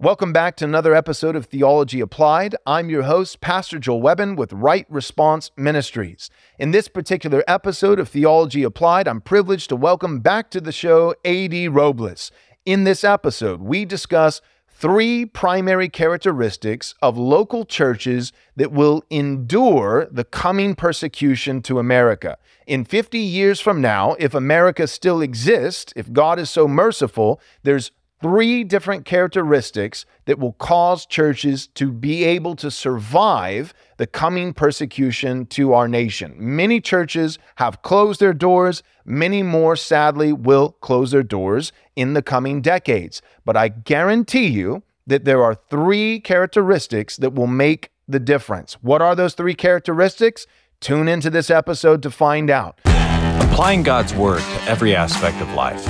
Welcome back to another episode of Theology Applied. I'm your host, Pastor Joel Webbon with Right Response Ministries. In this particular episode of Theology Applied, I'm privileged to welcome back to the show AD Robles. In this episode, we discuss three primary characteristics of local churches that will endure the coming persecution to America. In 50 years from now, if America still exists, if God is so merciful, there's three different characteristics that will cause churches to be able to survive the coming persecution to our nation. Many churches have closed their doors. Many more, sadly, will close their doors in the coming decades. But I guarantee you that there are three characteristics that will make the difference. What are those three characteristics? Tune into this episode to find out. Applying God's Word to every aspect of life.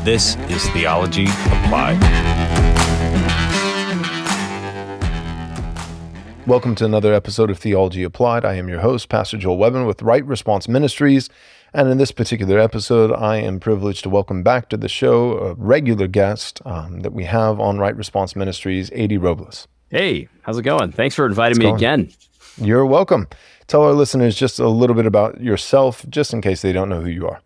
This is Theology Applied. Welcome to another episode of Theology Applied. I am your host, Pastor Joel Webbon with Right Response Ministries. And in this particular episode, I am privileged to welcome back to the show a regular guest that we have on Right Response Ministries, AD Robles. Hey, how's it going? Thanks for inviting me again. You're welcome. Tell our listeners just a little bit about yourself, just in case they don't know who you are.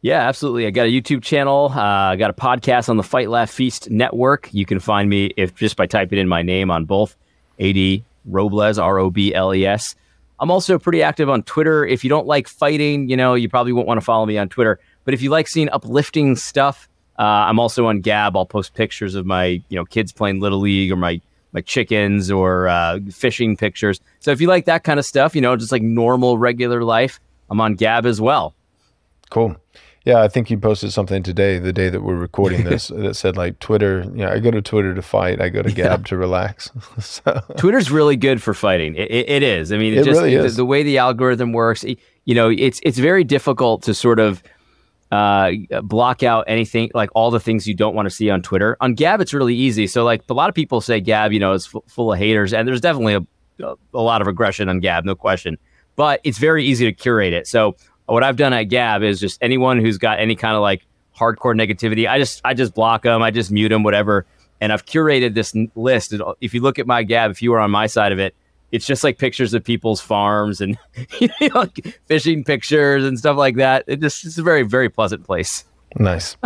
Yeah, absolutely. I got a YouTube channel. I got a podcast on the Fight, Laugh, Feast network. You can find me just by typing in my name on both. AD Robles, R-O-B-L-E-S. I'm also pretty active on Twitter. If you don't like fighting, you probably won't want to follow me on Twitter. But if you like seeing uplifting stuff, I'm also on Gab. I'll post pictures of my kids playing Little League or my chickens or fishing pictures. So if you like that kind of stuff, just like normal, regular life, I'm on Gab as well. Cool. Yeah, I think you posted something today, the day that we're recording this, that said like Twitter, I go to Twitter to fight, I go to Gab to relax. So. Twitter's really good for fighting. It is. I mean, it really is. The way the algorithm works, it's very difficult to sort of block out anything, like all the things you don't want to see on Twitter. On Gab, it's really easy. So like a lot of people say Gab, is full of haters, and there's definitely a lot of aggression on Gab, no question. But it's very easy to curate it. So what I've done at Gab is just anyone who's got any kind of like hardcore negativity, I just block them, I just mute them, whatever. And I've curated this list. If you look at my Gab, if you were on my side of it, it's just like pictures of people's farms and like fishing pictures and stuff like that. It's a very, very pleasant place. Nice.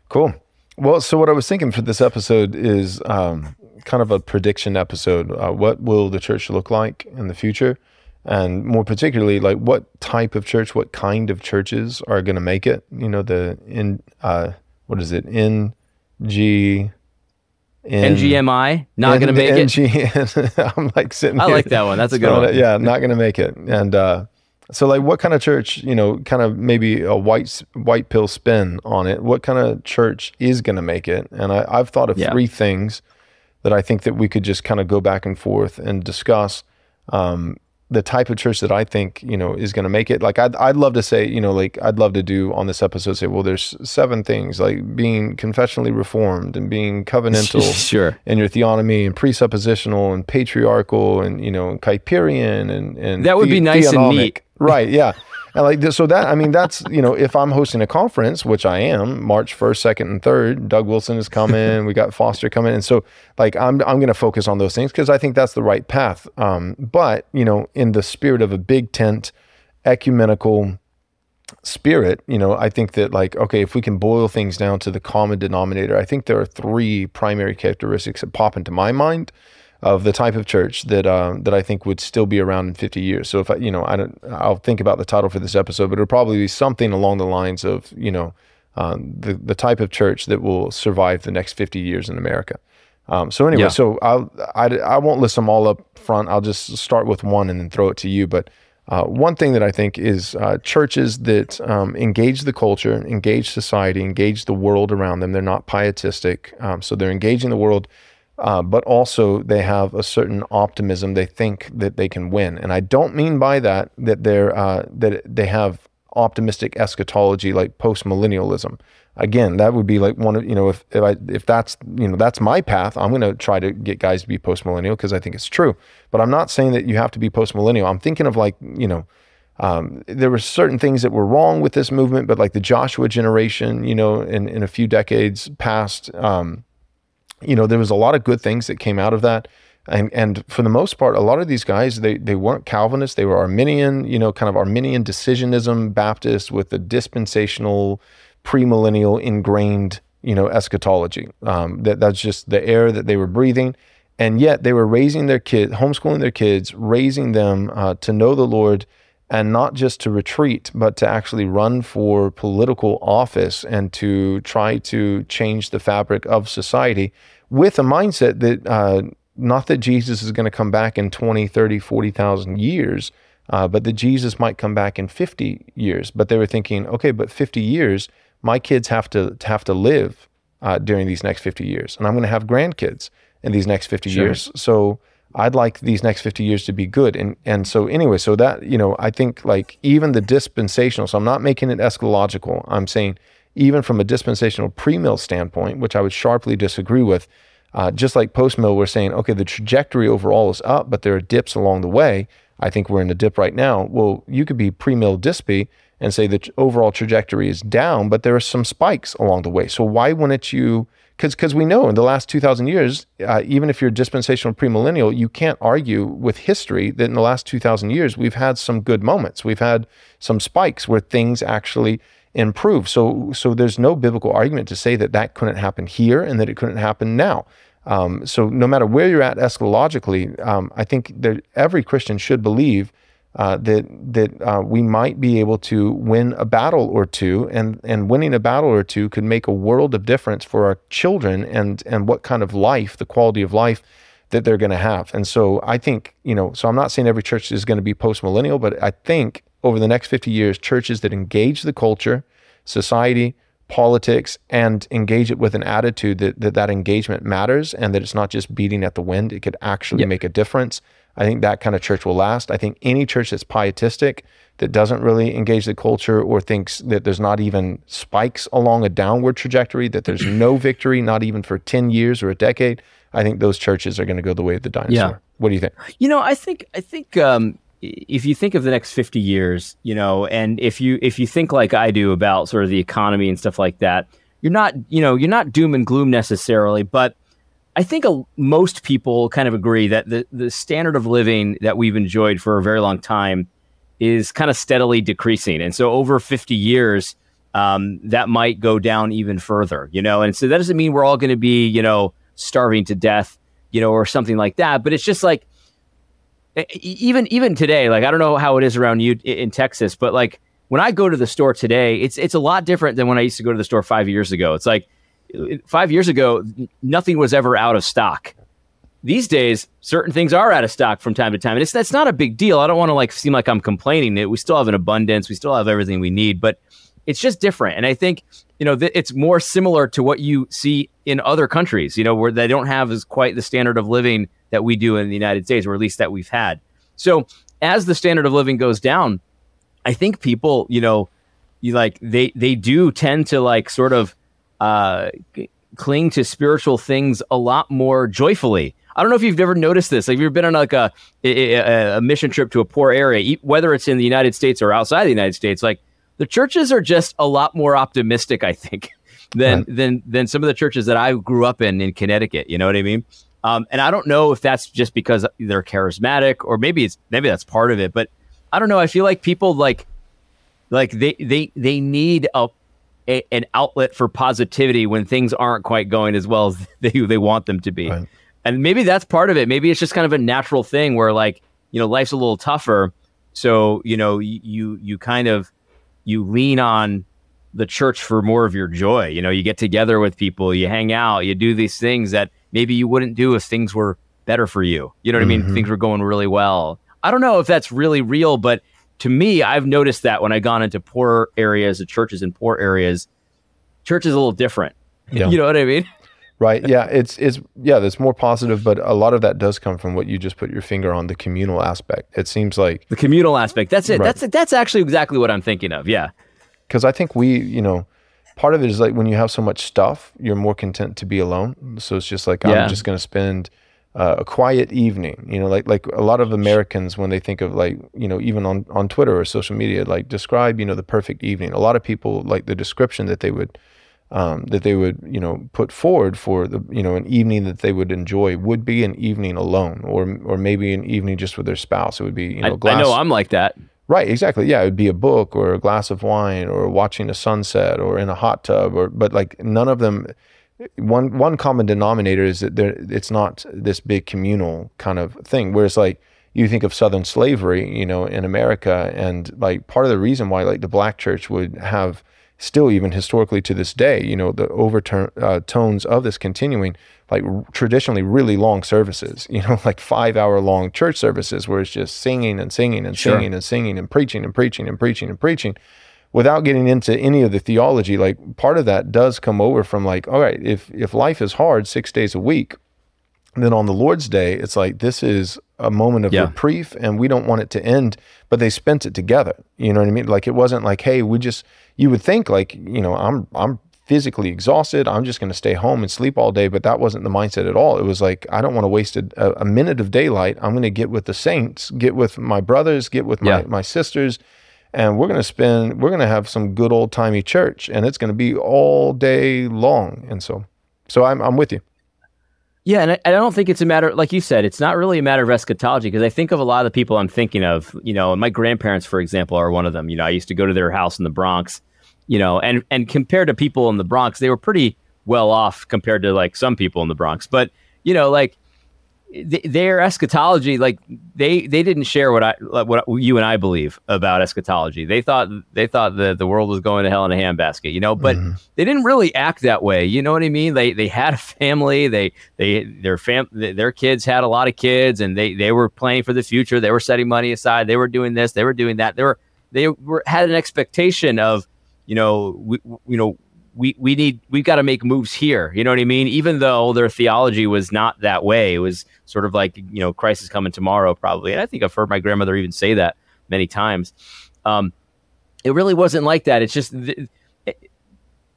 Cool. Well, so what I was thinking for this episode is kind of a prediction episode. What will the church look like in the future? And more particularly, like what type of church, what kind of churches are going to make it? NGMI, not going to make it. I'm like sitting here. I like that one. That's a good one. Yeah, not going to make it. And so like what kind of church, kind of maybe a white pill spin on it. What kind of church is going to make it? And I've thought of three things that I think that we could just kind of go back and forth and discuss. The type of church that I think, is going to make it. Like, I'd love to say, I'd love to do on this episode, say, well, there's 7 things, like being confessionally reformed and being covenantal sure. in your theonomy and presuppositional and patriarchal and, Kuyperian and that would be nice theonomic. And neat. Right. Yeah. And like this, so that, I mean, that's, if I'm hosting a conference, which I am, March 1st, 2nd, and 3rd, Doug Wilson is coming, we got Foster coming. And so like, I'm going to focus on those things because I think that's the right path. But, in the spirit of a big tent, ecumenical spirit, I think that like, okay, if we can boil things down to the common denominator, I think there are 3 primary characteristics that pop into my mind of the type of church that I think would still be around in 50 years. So if I'll think about the title for this episode, but it'll probably be something along the lines of, the type of church that will survive the next 50 years in America. So anyway, so I won't list them all up front. I'll just start with one and then throw it to you. But one thing that I think is churches that engage the culture, engage society, engage the world around them. They're not pietistic, so they're engaging the world. But also they have a certain optimism. They think that they can win, and I don't mean by that they're that they have optimistic eschatology like post-millennialism. Again, that would be like one of if that's that's my path. I'm going to try to get guys to be post-millennial because I think it's true. But I'm not saying that you have to be post-millennial. I'm thinking of like there were certain things that were wrong with this movement, but like the Joshua generation, in a few decades past. there was a lot of good things that came out of that. And for the most part, a lot of these guys, they weren't Calvinists. They were Arminian, kind of Arminian decisionism Baptist with the dispensational, premillennial ingrained, eschatology. That's just the air that they were breathing. And yet they were raising their kids, homeschooling their kids, raising them to know the Lord, and not just to retreat, but to actually run for political office and to try to change the fabric of society with a mindset that not that Jesus is going to come back in 20, 30, 40,000 years, but that Jesus might come back in 50 years. But they were thinking, okay, but 50 years, my kids have to live during these next 50 years, and I'm going to have grandkids in these next 50 years. So I'd like these next 50 years to be good. And so anyway, so that, I think like even the dispensational, so I'm not making it eschatological. I'm saying even from a dispensational pre-mill standpoint, which I would sharply disagree with, just like post-mill, we're saying, okay, the trajectory overall is up, but there are dips along the way. I think we're in a dip right now. Well, you could be pre-mill dispy and say the overall trajectory is down, but there are some spikes along the way. So why wouldn't you, because we know in the last 2,000 years, even if you're dispensational premillennial, you can't argue with history that in the last 2,000 years, we've had some good moments. We've had some spikes where things actually improve. So there's no biblical argument to say that that couldn't happen here and that it couldn't happen now. So no matter where you're at eschatologically, I think that every Christian should believe that we might be able to win a battle or two, and winning a battle or two could make a world of difference for our children and what kind of life, the quality of life that they're going to have. And so I think, so I'm not saying every church is going to be post-millennial, but I think over the next 50 years, churches that engage the culture, society, politics, and engage it with an attitude that engagement matters and that it's not just beating at the wind, it could actually make a difference. I think that kind of church will last. I think any church that's pietistic, that doesn't really engage the culture or thinks that there's not even spikes along a downward trajectory, that there's no victory, not even for 10 years or a decade, I think those churches are going to go the way of the dinosaur. Yeah. What do you think? I think if you think of the next 50 years, and if you think like I do about sort of the economy and stuff like that, you're not doom and gloom necessarily, but I think most people kind of agree that the standard of living that we've enjoyed for a very long time is kind of steadily decreasing. And so over 50 years, that might go down even further, and so that doesn't mean we're all going to be, starving to death, or something like that. But it's just like, even today, like, I don't know how it is around you in Texas, but like when I go to the store today, it's a lot different than when I used to go to the store 5 years ago. It's like 5 years ago, nothing was ever out of stock. These days, certain things are out of stock from time to time. And that's not a big deal. I don't want to seem like I'm complaining. We still have an abundance. We still have everything we need, but it's just different. And I think, it's more similar to what you see in other countries, where they don't have as quite the standard of living that we do in the United States, or at least that we've had. So as the standard of living goes down, I think people, they do tend to sort of cling to spiritual things a lot more joyfully. I don't know if you've ever noticed this. Like, if you've been on a mission trip to a poor area, whether it's in the United States or outside the United States, the churches are just a lot more optimistic, I think, than some of the churches that I grew up in Connecticut. You know what I mean? And I don't know if that's just because they're charismatic, or maybe that's part of it. But I don't know. I feel like people they need an outlet for positivity when things aren't quite going as well as they want them to be. Right. And maybe that's part of it. Maybe it's just kind of a natural thing where life's a little tougher. So, you lean on the church for more of your joy. You get together with people, you hang out, you do these things that maybe you wouldn't do if things were better for you. You know what I mean? Things were going really well. I don't know if that's really real, but to me, I've noticed that when I've gone into poor areas, the churches in poor areas, church is a little different. Yeah. You know what I mean? Right. Yeah. That's more positive, but a lot of that does come from what you just put your finger on, the communal aspect. It seems like the communal aspect. That's it. Right. That's actually exactly what I'm thinking of. Yeah. Because I think part of it is when you have so much stuff, you're more content to be alone. So it's just I'm just going to spend a quiet evening, like a lot of Americans, when they think of even on Twitter or social media, describe, the perfect evening. A lot of people, the description that they would that they would, put forward for the, an evening that they would enjoy would be an evening alone, or maybe an evening just with their spouse. It would be, I know I'm like that. Right, exactly. Yeah, it would be a book or a glass of wine or watching a sunset or in a hot tub, but like none of them. One common denominator is that it's not this big communal kind of thing. Whereas like you think of Southern slavery, in America, and like part of the reason why like the black church would have still even historically to this day, the overtones of this continuing, like traditionally really long services, like 5-hour long church services where it's just singing and singing and Sure. singing and singing and preaching and preaching and preaching and preaching. Without getting into any of the theology, like part of that does come over from like, all right, if life is hard 6 days a week, then on the Lord's Day, it's like, this is a moment of reprieve and we don't want it to end, but they spent it together. You know what I mean? Like, it wasn't like, hey, you would think like, I'm physically exhausted, I'm just going to stay home and sleep all day, but that wasn't the mindset at all. It was like, I don't want to waste a minute of daylight. I'm going to get with the saints, get with my brothers, get with my sisters, and we're going to have some good old timey church, and it's going to be all day long. And so I'm with you. Yeah, and I don't think it's a matter, like you said, it's not really a matter of eschatology, because I think of a lot of the people I'm thinking of, and my grandparents, for example, are one of them. I used to go to their house in the Bronx, and compared to people in the Bronx, they were pretty well off compared to like some people in the Bronx. But, like their eschatology, like they didn't share what you and I believe about eschatology. They thought that the world was going to hell in a handbasket, but they didn't really act that way. You know what I mean? They had a family. Their kids had a lot of kids, and they were planning for the future. They were setting money aside. They were doing this. They were doing that. They had an expectation of, we've got to make moves here. You know what I mean? Even though their theology was not that way, it was sort of like, Christ is coming tomorrow, probably. And I think I've heard my grandmother even say that many times. It really wasn't like that. It's just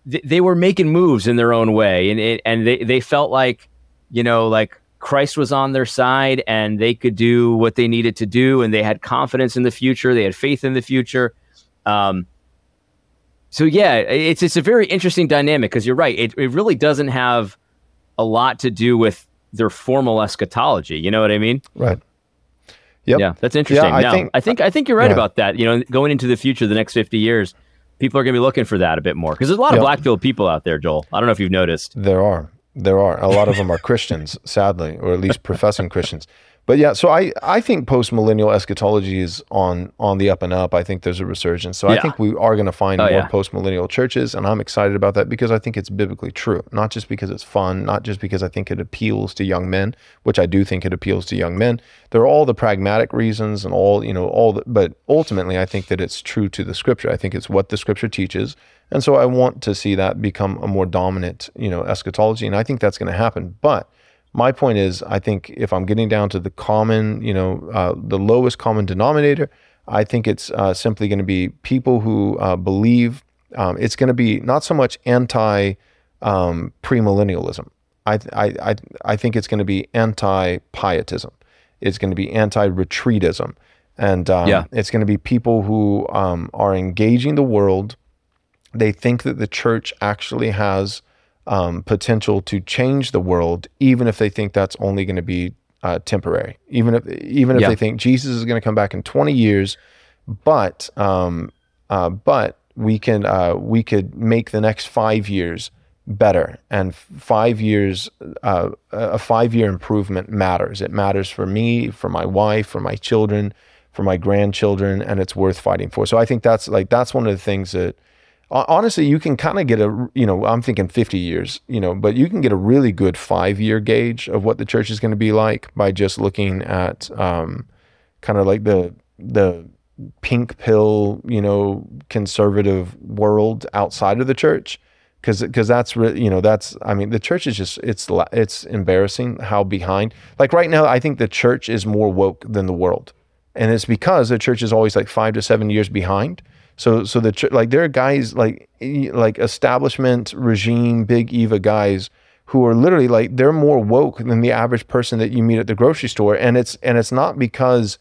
they were making moves in their own way, and they felt like, like Christ was on their side, and they could do what they needed to do, and they had confidence in the future. They had faith in the future. So yeah, it's a very interesting dynamic, because you're right. It really doesn't have a lot to do with their formal eschatology. You know what I mean? Right. Yep. Yeah, that's interesting. Yeah, I think you're right about that. Going into the future, the next 50 years, people are going to be looking for that a bit more, because there's a lot of black-pilled people out there, Joel. I don't know if you've noticed. There are. A lot of them are Christians, sadly, or at least professing Christians. But yeah, so I think post-millennial eschatology is on the up and up. I think there's a resurgence. So I think we are going to find more post-millennial churches, and I'm excited about that because I think it's biblically true. Not just because it's fun, not just because I think it appeals to young men, which I do think it appeals to young men. There are all the pragmatic reasons and but ultimately I think that it's true to the Scripture. I think it's what the Scripture teaches. And so I want to see that become a more dominant, eschatology, and I think that's going to happen. But my point is, I think if I'm getting down to the common, the lowest common denominator, I think it's simply going to be people who believe. It's going to be not so much anti-premillennialism. I think it's going to be anti-pietism. It's going to be anti-retreatism. And it's going to be people who are engaging the world. They think that the church actually has potential to change the world, even if they think that's only going to be temporary. Even if they think Jesus is going to come back in 20 years, but we could make the next 5 years better, and 5 years, a 5-year improvement matters. It matters for me, for my wife, for my children, for my grandchildren, and it's worth fighting for. So I think that's one of the things that, honestly, you can kind of get I'm thinking 50 years, but you can get a really good 5-year gauge of what the church is going to be like by just looking at kind of like the pink pill, conservative world outside of the church. Because that's really, the church is just, it's embarrassing how behind. Like right now, I think the church is more woke than the world. And it's because the church is always like 5 to 7 years behind. So the church, like there are guys like establishment regime, big Eva guys who are literally like, they're more woke than the average person that you meet at the grocery store. And it's not because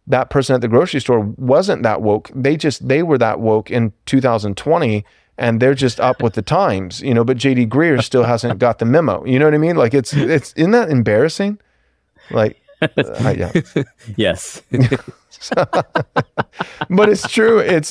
that person at the grocery store wasn't that woke. They were that woke in 2020. and they're just up with the times, but JD Greear still hasn't got the memo. You know what I mean? Like isn't that embarrassing? Like, yeah. Yes. But it's true. It's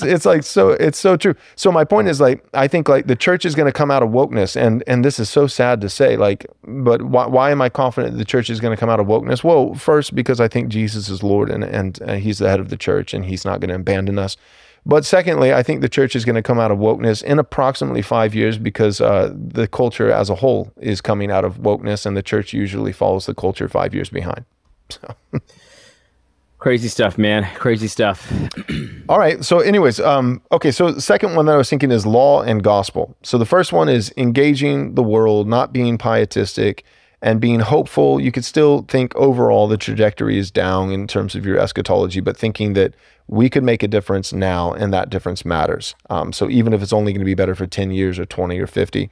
so true. So my point is, like, I think like the church is going to come out of wokeness, and this is so sad to say, like, but why am I confident the church is going to come out of wokeness? Well, first, because I think Jesus is Lord and he's the head of the church and he's not going to abandon us. But secondly, I think the church is going to come out of wokeness in approximately 5 years because the culture as a whole is coming out of wokeness, and the church usually follows the culture 5 years behind. So. Crazy stuff, man. Crazy stuff. All right. So anyways, okay. So the second one that I was thinking is law and gospel. So the first one is engaging the world, not being pietistic and being hopeful. You could still think overall the trajectory is down in terms of your eschatology, but thinking that we could make a difference now and that difference matters. So even if it's only going to be better for 10 years or 20 or 50.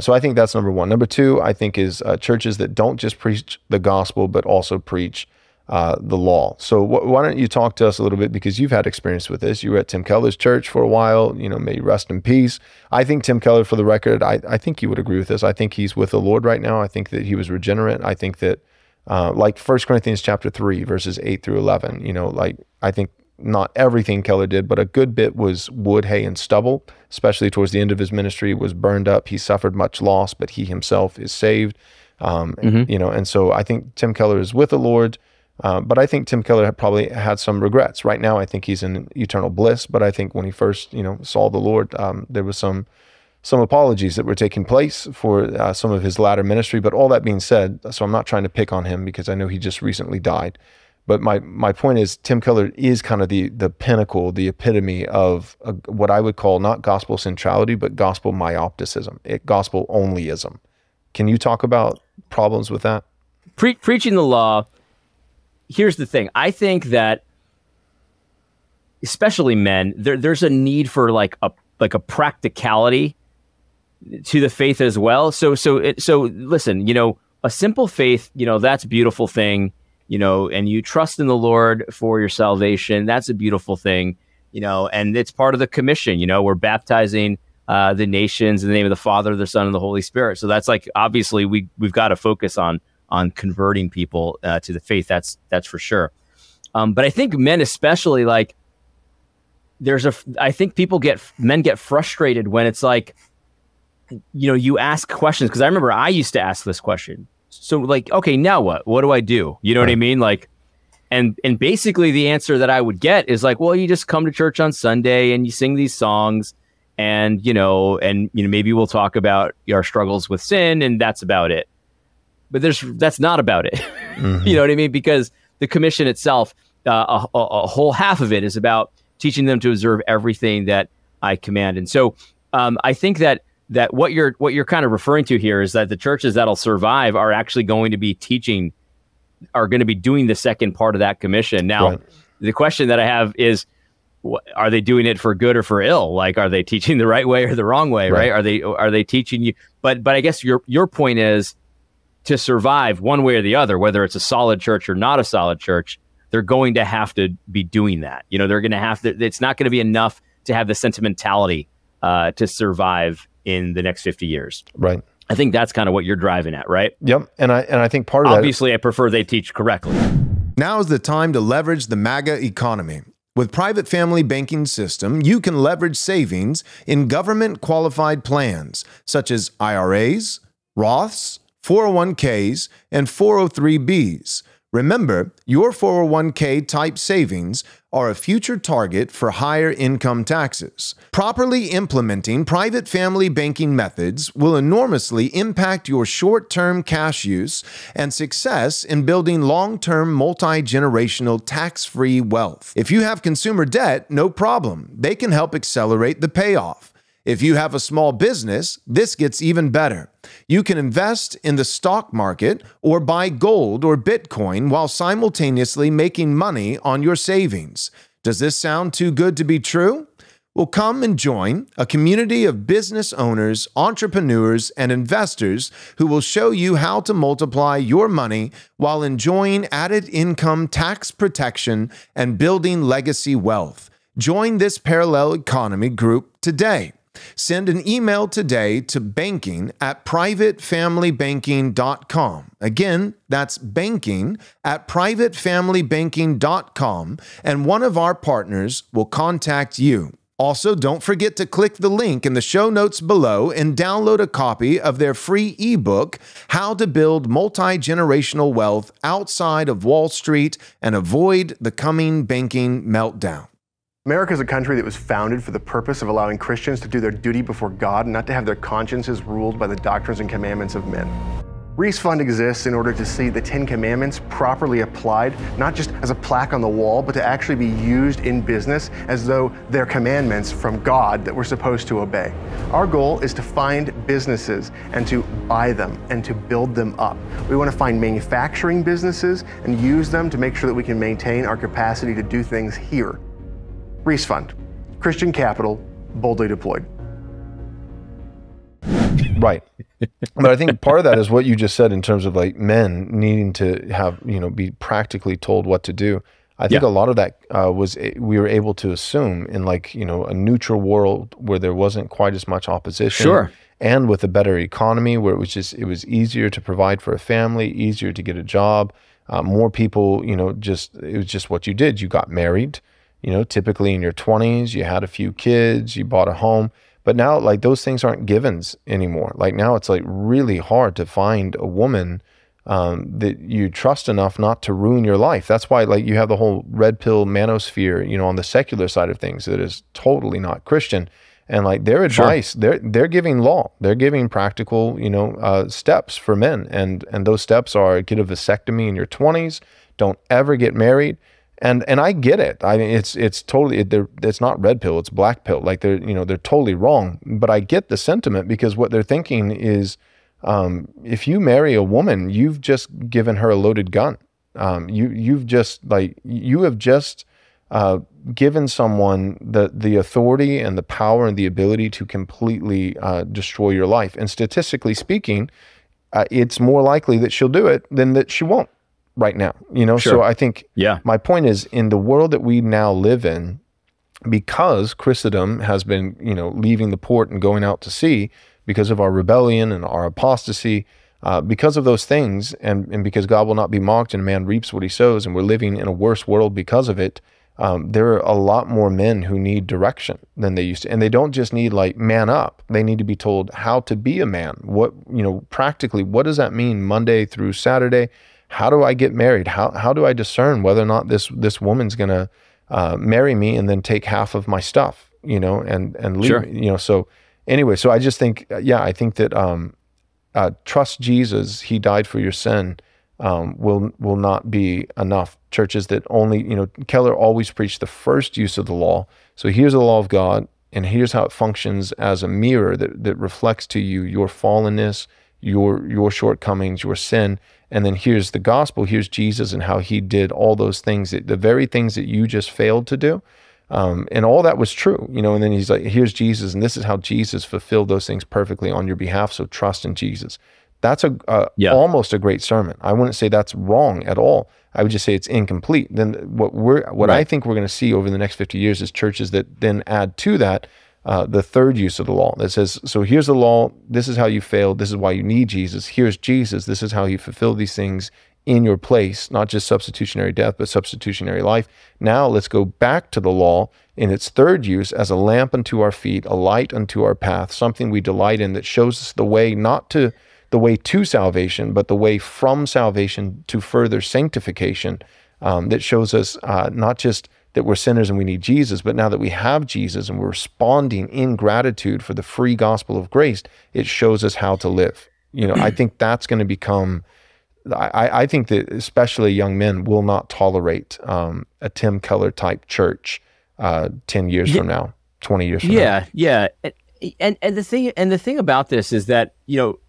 So I think that's number one. Number two, I think is churches that don't just preach the gospel, but also preach the law. So why don't you talk to us a little bit, because you've had experience with this. You were at Tim Keller's church for a while, may he rest in peace. I think Tim Keller, for the record, I think you would agree with this. I think he's with the Lord right now. I think that he was regenerate. I think that like 1 Corinthians chapter 3, verses 8 through 11, like I think not everything Keller did, but a good bit was wood, hay, and stubble, especially towards the end of his ministry, was burned up. He suffered much loss, but he himself is saved. And so I think Tim Keller is with the Lord. But I think Tim Keller probably had some regrets. Right now, I think he's in eternal bliss. But I think when he first, saw the Lord, there was some apologies that were taking place for some of his latter ministry. But all that being said, so I'm not trying to pick on him because I know he just recently died. But my point is, Tim Keller is kind of the pinnacle, the epitome of what I would call not gospel centrality, but gospel myopticism, gospel onlyism. Can you talk about problems with that? Preaching the law. Here's the thing. I think that, especially men, there's a need for like a practicality to the faith as well. So listen, a simple faith, that's a beautiful thing, and you trust in the Lord for your salvation. That's a beautiful thing, and it's part of the commission. We're baptizing the nations in the name of the Father, the Son, and the Holy Spirit. So that's like, obviously we've got to focus on converting people to the faith. That's for sure. But I think men, especially, like I think men get frustrated when it's like, you ask questions. Cause I remember I used to ask this question. So like, okay, now what do I do? You know what I mean? Like, and basically the answer that I would get is like, well, you just come to church on Sunday and you sing these songs and, maybe we'll talk about our struggles with sin, and that's about it. But that's not about it. Mm-hmm. You know what I mean? Because the commission itself, a whole half of it is about teaching them to observe everything that I command. And so I think that what you're kind of referring to here is that the churches that'll survive are actually going to be doing the second part of that commission. Now, right. The question that I have is, are they doing it for good or for ill? Like, are they teaching the right way or the wrong way? Right? Are they teaching you? But I guess your point is, to survive one way or the other, whether it's a solid church or not a solid church, they're going to have to be doing that. They're going to have to, it's not going to be enough to have the sentimentality to survive in the next 50 years. Right. I think that's kind of what you're driving at, right? Yep. And I think part of obviously, I prefer they teach correctly. Now is the time to leverage the MAGA economy. With Private Family Banking System, you can leverage savings in government qualified plans, such as IRAs, Roths, 401ks, and 403bs. Remember, your 401k type savings are a future target for higher income taxes. Properly implementing private family banking methods will enormously impact your short-term cash use and success in building long-term multi-generational tax-free wealth. If you have consumer debt, no problem. They can help accelerate the payoff. If you have a small business, this gets even better. You can invest in the stock market or buy gold or Bitcoin while simultaneously making money on your savings. Does this sound too good to be true? Well, come and join a community of business owners, entrepreneurs, and investors who will show you how to multiply your money while enjoying added income tax protection and building legacy wealth. Join this parallel economy group today. Send an email today to banking@privatefamilybanking.com. Again, that's banking@privatefamilybanking.com, and one of our partners will contact you. Also, don't forget to click the link in the show notes below and download a copy of their free ebook, How to Build Multi-Generational Wealth Outside of Wall Street and Avoid the Coming Banking Meltdown. America is a country that was founded for the purpose of allowing Christians to do their duty before God, not to have their consciences ruled by the doctrines and commandments of men. Reece Fund exists in order to see the 10 Commandments properly applied, not just as a plaque on the wall, but to actually be used in business as though they're commandments from God that we're supposed to obey. Our goal is to find businesses and to buy them and to build them up. We want to find manufacturing businesses and use them to make sure that we can maintain our capacity to do things here. Reece Fund, Christian capital, boldly deployed. Right. But I think part of that is what you just said in terms of like men needing to have, be practically told what to do. I think a lot of that we were able to assume in like, a neutral world where there wasn't quite as much opposition. Sure. And with a better economy where it was easier to provide for a family, easier to get a job. More people, it was just what you did. You got married, typically in your 20s, you had a few kids, you bought a home. But now, like, those things aren't givens anymore. Like, now it's like really hard to find a woman that you trust enough not to ruin your life. That's why, like, you have the whole red pill manosphere, on the secular side of things that is totally not Christian. And like their advice, they're giving law, they're giving practical, steps for men. And those steps are get a vasectomy in your 20s, don't ever get married. And I get it. I mean, it's totally, it's not red pill, it's black pill. Like they're totally wrong. But I get the sentiment because what they're thinking is, if you marry a woman, you've just given her a loaded gun. You have just given someone the authority and the power and the ability to completely destroy your life. And statistically speaking, it's more likely that she'll do it than that she won't. Right now, so I think my point is in the world that we now live in, because Christendom has been, leaving the port and going out to sea because of our rebellion and our apostasy, because of those things, and because God will not be mocked and a man reaps what he sows, and we're living in a worse world because of it, there are a lot more men who need direction than they used to. And they don't just need like man up. They need to be told how to be a man. What, practically, what does that mean Monday through Saturday? How do I get married? How do I discern whether or not this woman's gonna marry me and then take half of my stuff, and leave me, So anyway, so I just think, I think that trust Jesus. He died for your sin. Will not be enough. Churches that only, Keller always preached the first use of the law. So here's the law of God, and here's how it functions as a mirror that reflects to you your fallenness, your shortcomings, your sin. And then here's the gospel, here's Jesus and how he did all those things, the very things that you just failed to do. And all that was true, and then he's like, here's Jesus, and this is how Jesus fulfilled those things perfectly on your behalf, so trust in Jesus. That's almost a great sermon. I wouldn't say that's wrong at all. I would just say it's incomplete. Then what I think we're going to see over the next 50 years is churches that then add to that the third use of the law that says, so here's the law, this is how you failed, this is why you need Jesus, here's Jesus, this is how he fulfilled these things in your place, not just substitutionary death, but substitutionary life. Now let's go back to the law in its third use as a lamp unto our feet, a light unto our path, something we delight in that shows us the way, not to the way to salvation, but the way from salvation to further sanctification, that shows us not just that we're sinners and we need Jesus, but now that we have Jesus and we're responding in gratitude for the free gospel of grace, it shows us how to live. I think that's going to become, I think that especially young men will not tolerate a Tim Keller type church 10 years from now, 20 years from now. Yeah. And the thing about this is that,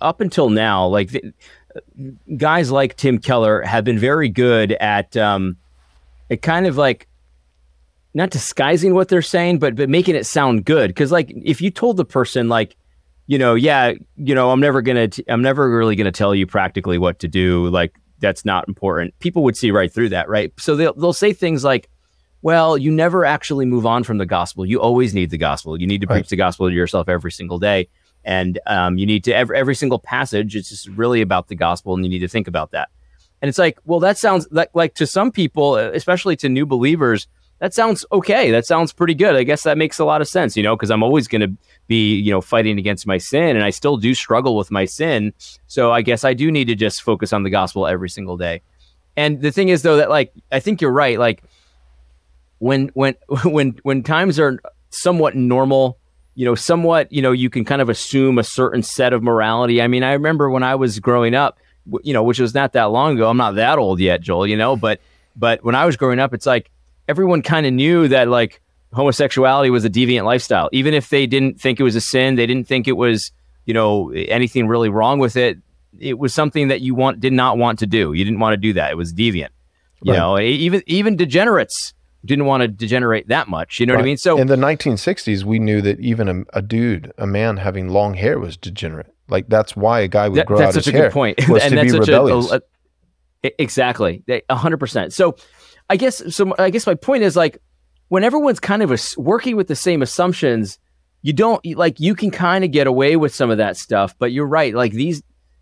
up until now, like guys like Tim Keller have been very good at kind of like not disguising what they're saying, but making it sound good. Because like if you told the person like, I'm never really gonna tell you practically what to do, like that's not important, people would see right through that, right? So they'll say things like, well, you never actually move on from the gospel. You always need the gospel. You need to preach the gospel to yourself every single day. And you need to, every single passage, it's just really about the gospel, and you need to think about that. And it's like, well, that sounds like to some people, especially to new believers, that sounds okay. That sounds pretty good. I guess that makes a lot of sense, because I'm always going to be, fighting against my sin, and I still do struggle with my sin. So I guess I do need to just focus on the gospel every single day. And the thing is, though, that I think you're right. Like when times are somewhat normal, somewhat, you can kind of assume a certain set of morality. I mean, I remember when I was growing up, which was not that long ago. I'm not that old yet, Joel, but when I was growing up, it's like everyone kind of knew that homosexuality was a deviant lifestyle. Even if they didn't think it was a sin, they didn't think it was, anything really wrong with it. It was something that you did not want to do. You didn't want to do that. It was deviant. Even degenerates didn't want to degenerate that much. You know what I mean? So in the 1960s, we knew that even a man having long hair was degenerate. Like that's why a guy would grow out his hair. That's such a good point. Was and to that's be rebellious. Exactly, 100%. So I guess my point is when everyone's kind of working with the same assumptions, you can kind of get away with some of that stuff. But you're right.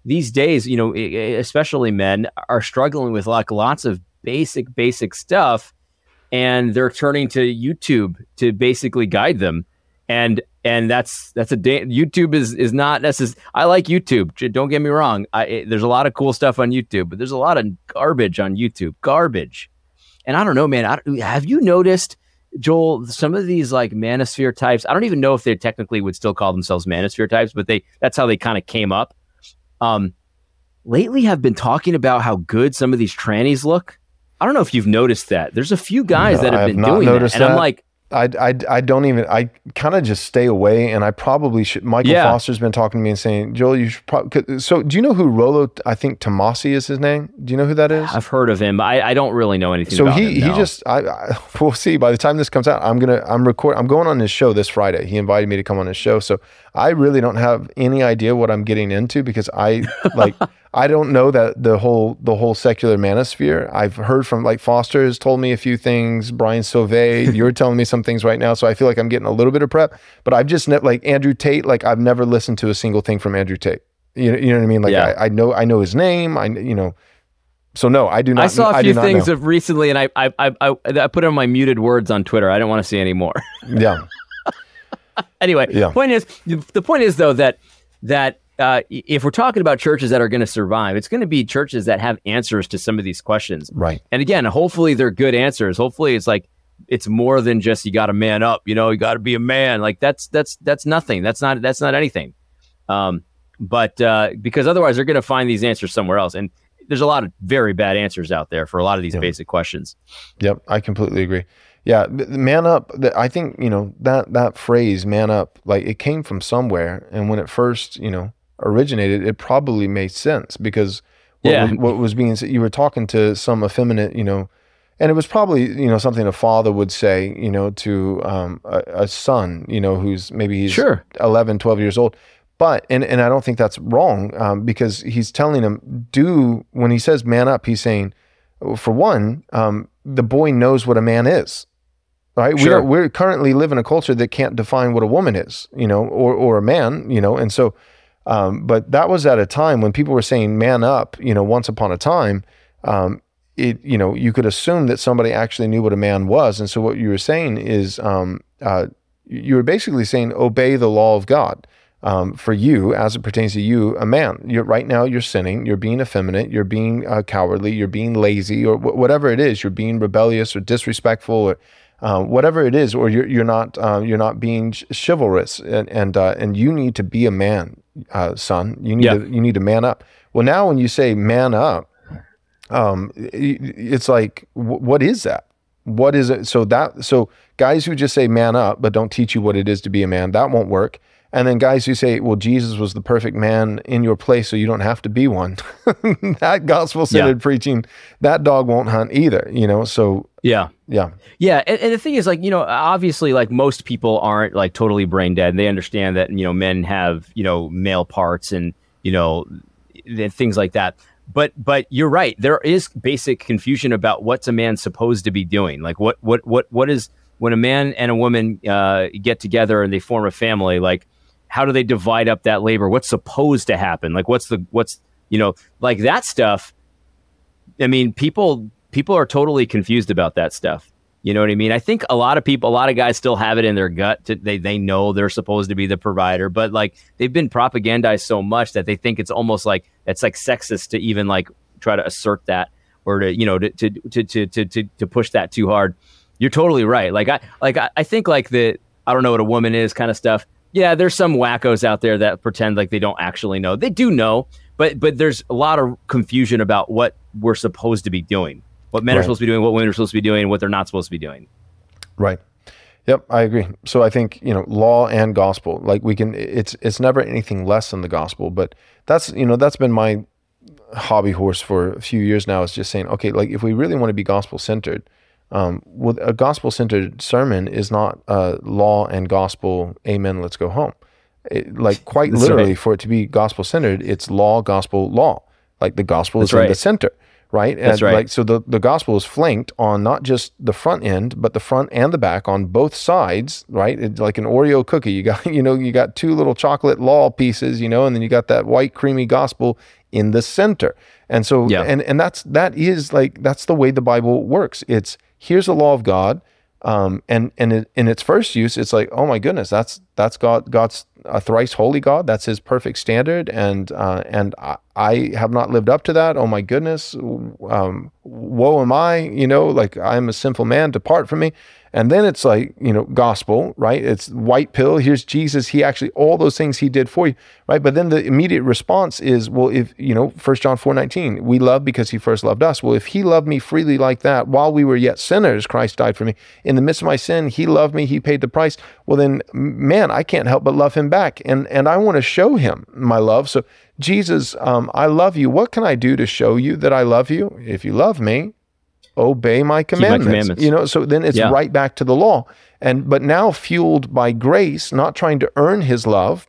These days, especially men are struggling with lots of basic stuff, and they're turning to YouTube to basically guide them. And YouTube is not necessarily. I like YouTube. Don't get me wrong. There's a lot of cool stuff on YouTube, but there's a lot of garbage on YouTube. Garbage. And I don't know, man. Have you noticed, Joel, some of these manosphere types? I don't even know if they technically would still call themselves manosphere types, but that's how they kind of came up. Lately have been talking about how good some of these trannies look. I don't know if you've noticed that. There's a few guys that have been doing that. And I'm like, I don't even, I kind of just stay away, and I probably should. Michael Foster's been talking to me and saying, Joel, you should probably, so do you know who Rollo, I think Tomasi is his name? Do you know who that is? I've heard of him. I don't really know anything about him. So he just, we'll see by the time this comes out, I'm going on his show this Friday. He invited me to come on his show. So I really don't have any idea what I'm getting into, because I don't know that the whole secular manosphere. I've heard from Foster has told me a few things. Brian Sauvé, you're telling me some things right now, so I feel like I'm getting a little bit of prep. But I've just Andrew Tate. I've never listened to a single thing from Andrew Tate. You know what I mean? I know his name. So no, I do not. I saw a few things of recently, and I put on my muted words on Twitter. I don't want to see any more. Yeah. Anyway, the point is though that if we're talking about churches that are going to survive, it's going to be churches that have answers to some of these questions. Right. And again, hopefully they're good answers. Hopefully it's more than just, you got to man up, you got to be a man. That's nothing. That's not anything. But because otherwise they're going to find these answers somewhere else. And there's a lot of very bad answers out there for a lot of these basic questions. Yep. I completely agree. Yeah. Man up. I think, that phrase, man up, it came from somewhere. And when it first, originated, it probably made sense, because what was being said, you were talking to some effeminate, and it was probably, something a father would say, to a son, who's maybe he's 11, 12 years old. But, and I don't think that's wrong, because he's telling him, when he says man up, he's saying, for one, the boy knows what a man is. Right? Sure. We currently live in a culture that can't define what a woman is, or a man, and so, but that was at a time when people were saying man up, once upon a time, you could assume that somebody actually knew what a man was. And so what you were saying is, you were basically saying, obey the law of God, for you, as it pertains to you, a man. Right now you're sinning, you're being effeminate, you're being cowardly, you're being lazy, or whatever it is, you're being rebellious or disrespectful, or whatever it is, or you're not being chivalrous, and you need to be a man, son. You need to man up. Well, now when you say man up, it's what is that? What is it? So guys who just say man up but don't teach you what it is to be a man, that won't work. And then guys who say, well, Jesus was the perfect man in your place, so you don't have to be one. That gospel-centered preaching, that dog won't hunt either, so. Yeah. And the thing is, obviously, most people aren't totally brain dead. They understand that, men have, male parts and, things like that. But you're right. There is basic confusion about what's a man supposed to be doing. Like what is when a man and a woman get together and they form a family, like how do they divide up that labor? What's supposed to happen? Like what's like that stuff. I mean, people are totally confused about that stuff. You know what I mean? I think a lot of guys still have it in their gut. They know they're supposed to be the provider, but like they've been propagandized so much that they think it's almost like it's like sexist to even like try to assert that or to push that too hard. You're totally right. I think like the I don't know what a woman is kind of stuff. Yeah, there's some wackos out there that pretend like they don't actually know. They do know, but there's a lot of confusion about what we're supposed to be doing. What men are supposed to be doing, what women are supposed to be doing, and what they're not supposed to be doing. Right. Yep, I agree. So I think, law and gospel, like it's never anything less than the gospel, but that's been my hobby horse for a few years now, is just saying, okay, like if we really want to be gospel centered, well, a gospel centered sermon is not law and gospel, amen, let's go home. Quite literally, for it to be gospel centered, it's law, gospel, law. Like the gospel is in the center. Right. That's right. Like, so the gospel is flanked on not just the front end, but the front and the back on both sides. Right. It's like an Oreo cookie. You got, you got two little chocolate law pieces, and then you got that white creamy gospel in the center. And so, and that's the way the Bible works. It's here's the law of God. And in its first use, it's like, oh my goodness, that's God's a thrice holy God. That's his perfect standard. And I have not lived up to that. Oh my goodness. Woe am I, like I'm a sinful man, depart from me. And then it's like, gospel, right? It's white pill. Here's Jesus. He actually, all those things he did for you, right? But then the immediate response is, well, if, 1 John 4:19, we love because he first loved us. Well, if he loved me freely like that, while we were yet sinners, Christ died for me. In the midst of my sin, he loved me. He paid the price. Well, then, man, I can't help but love him back. And I want to show him my love. So Jesus, I love you. What can I do to show you that I love you? If you love me, obey my commandments. So then it's right back to the law. But now fueled by grace, not trying to earn his love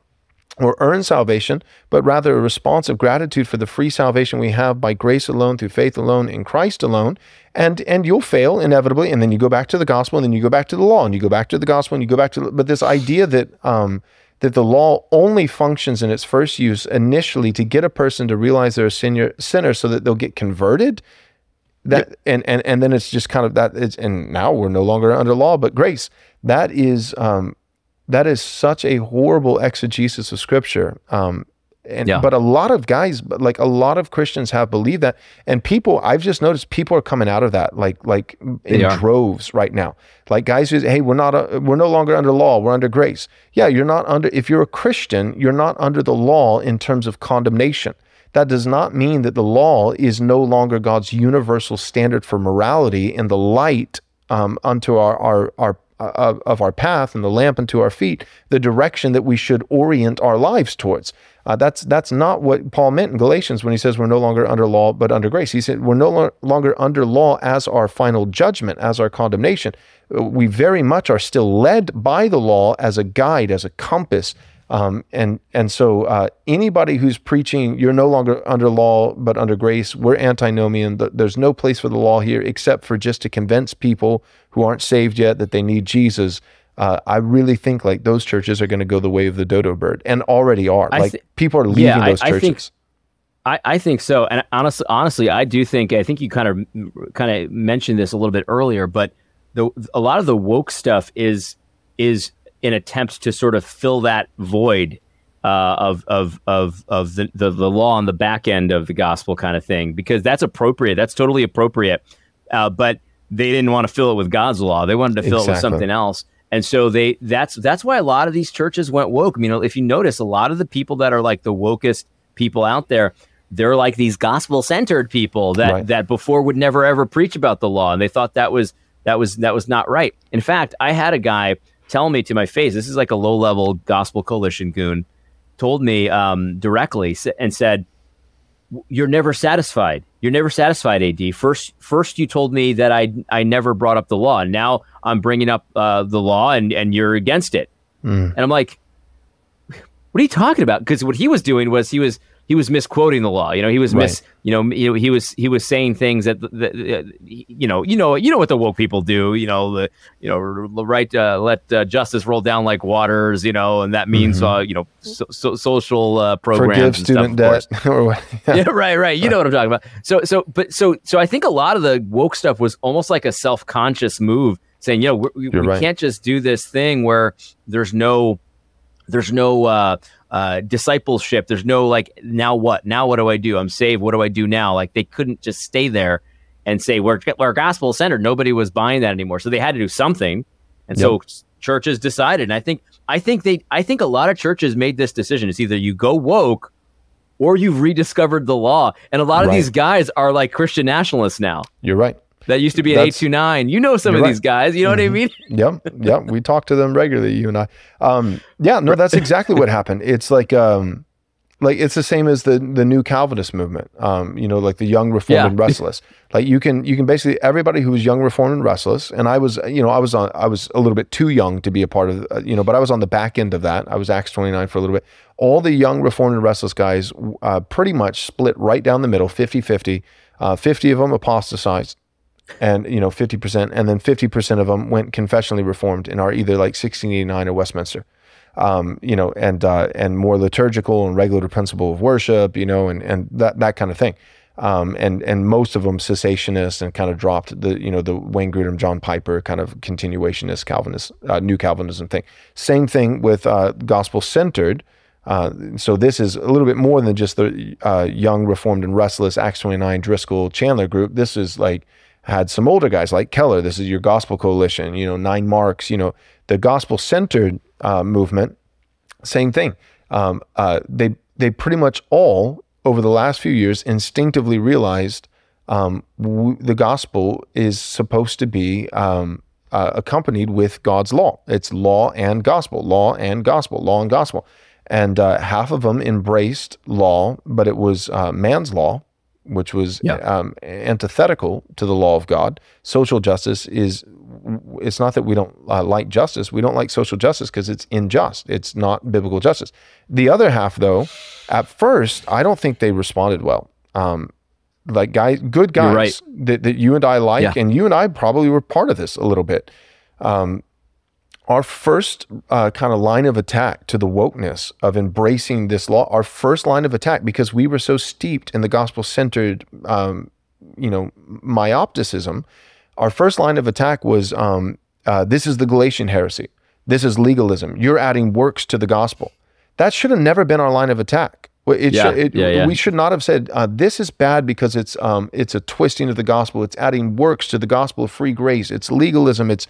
or earn salvation, but rather a response of gratitude for the free salvation we have by grace alone, through faith alone, in Christ alone. And you'll fail inevitably. And then you go back to the gospel, and then you go back to the law, and you go back to the gospel, and you go back to, but this idea that the law only functions in its first use initially to get a person to realize they're a sinner so that they'll get converted. And then it's just kind of that it's, and now we're no longer under law but grace. That is such a horrible exegesis of scripture. But a lot of guys, like a lot of Christians have believed that, and people, I've just noticed people are coming out of that like in droves right now. Like guys who say, hey, we're no longer under law, we're under grace. Yeah, if you're a Christian, you're not under the law in terms of condemnation. That does not mean that the law is no longer God's universal standard for morality and the light unto our path and the lamp unto our feet, the direction that we should orient our lives towards. That's not what Paul meant in Galatians when he says we're no longer under law but under grace. He said we're no longer under law as our final judgment, as our condemnation. We very much are still led by the law as a guide, as a compass. So anybody who's preaching you're no longer under law but under grace, we're antinomian, there's no place for the law here except for just to convince people who aren't saved yet that they need Jesus. I really think like those churches are going to go the way of the dodo bird, and already are. People are leaving those churches. I think so. And honestly, I think you kind of mentioned this a little bit earlier, but a lot of the woke stuff is an attempt to sort of fill that void of the law on the back end of the gospel kind of thing, because that's appropriate. That's totally appropriate. But they didn't want to fill it with God's law. They wanted to fill it with something else. And so that's why a lot of these churches went woke. I mean, if you notice, a lot of the people that are like the wokest people out there, they're like these gospel-centered people that before would never ever preach about the law, and they thought that was not right. In fact, I had a guy tell me to my face, this is like a low-level gospel coalition goon, told me directly and said, "You're never satisfied. You're never satisfied, AD. First you told me that I never brought up the law, and now I'm bringing up the law, and you're against it." And I'm like, "What are you talking about?" Because what he was doing was he was misquoting the law. He was Right. he was saying things that you know what the woke people do. Let justice roll down like waters. And that means social programs Forgive and student stuff, debt. Or what- yeah, right. You know what I'm talking about. So I think a lot of the woke stuff was almost like a self-conscious move, saying, we right. can't just do this thing where there's no discipleship. There's no like, now what do I do? I'm saved. What do I do now? Like, they couldn't just stay there and say we're gospel centered. Nobody was buying that anymore. So they had to do something. And so churches decided. And I think a lot of churches made this decision. It's either you go woke or you've rediscovered the law. And a lot of these guys are like Christian nationalists now. You're right. That used to be an 829. You know some of these guys. You know what I mean? Yep. We talk to them regularly, you and I. That's exactly what happened. It's like it's the same as the new Calvinist movement. Like the young, reformed, and restless. Like you can basically, everybody who was young, reformed, and restless. And I was a little bit too young to be a part of, but I was on the back end of that. I was Acts 29 for a little bit. All the young, reformed, and restless guys pretty much split right down the middle, 50-50. 50 of them apostatized. And 50%, and then 50% of them went confessionally reformed and are either like 1689 or Westminster, and more liturgical and regulative principle of worship, and that kind of thing, and most of them cessationist and kind of dropped the Wayne Grudem, John Piper kind of continuationist Calvinist, new Calvinism thing. Same thing with gospel centered. So this is a little bit more than just the young, reformed, and restless Acts 29 Driscoll Chandler group. This is like, had some older guys like Keller. This is your Gospel Coalition, 9 Marks, the gospel-centered movement, same thing. They pretty much all, over the last few years, instinctively realized the gospel is supposed to be accompanied with God's law. It's law and gospel, law and gospel, law and gospel. And half of them embraced law, but it was man's law, which was antithetical to the law of God. Social justice it's not that we don't like justice. We don't like social justice because it's unjust. It's not biblical justice. The other half, though, at first, I don't think they responded well. Good guys that you and I like, and you and I probably were part of this a little bit. Our first kind of line of attack to the wokeness of embracing this law, our first line of attack, because we were so steeped in the gospel-centered, myopticism, our first line of attack was, this is the Galatian heresy. This is legalism. You're adding works to the gospel. That should have never been our line of attack. We should not have said, this is bad because it's a twisting of the gospel. It's adding works to the gospel of free grace. It's legalism. It's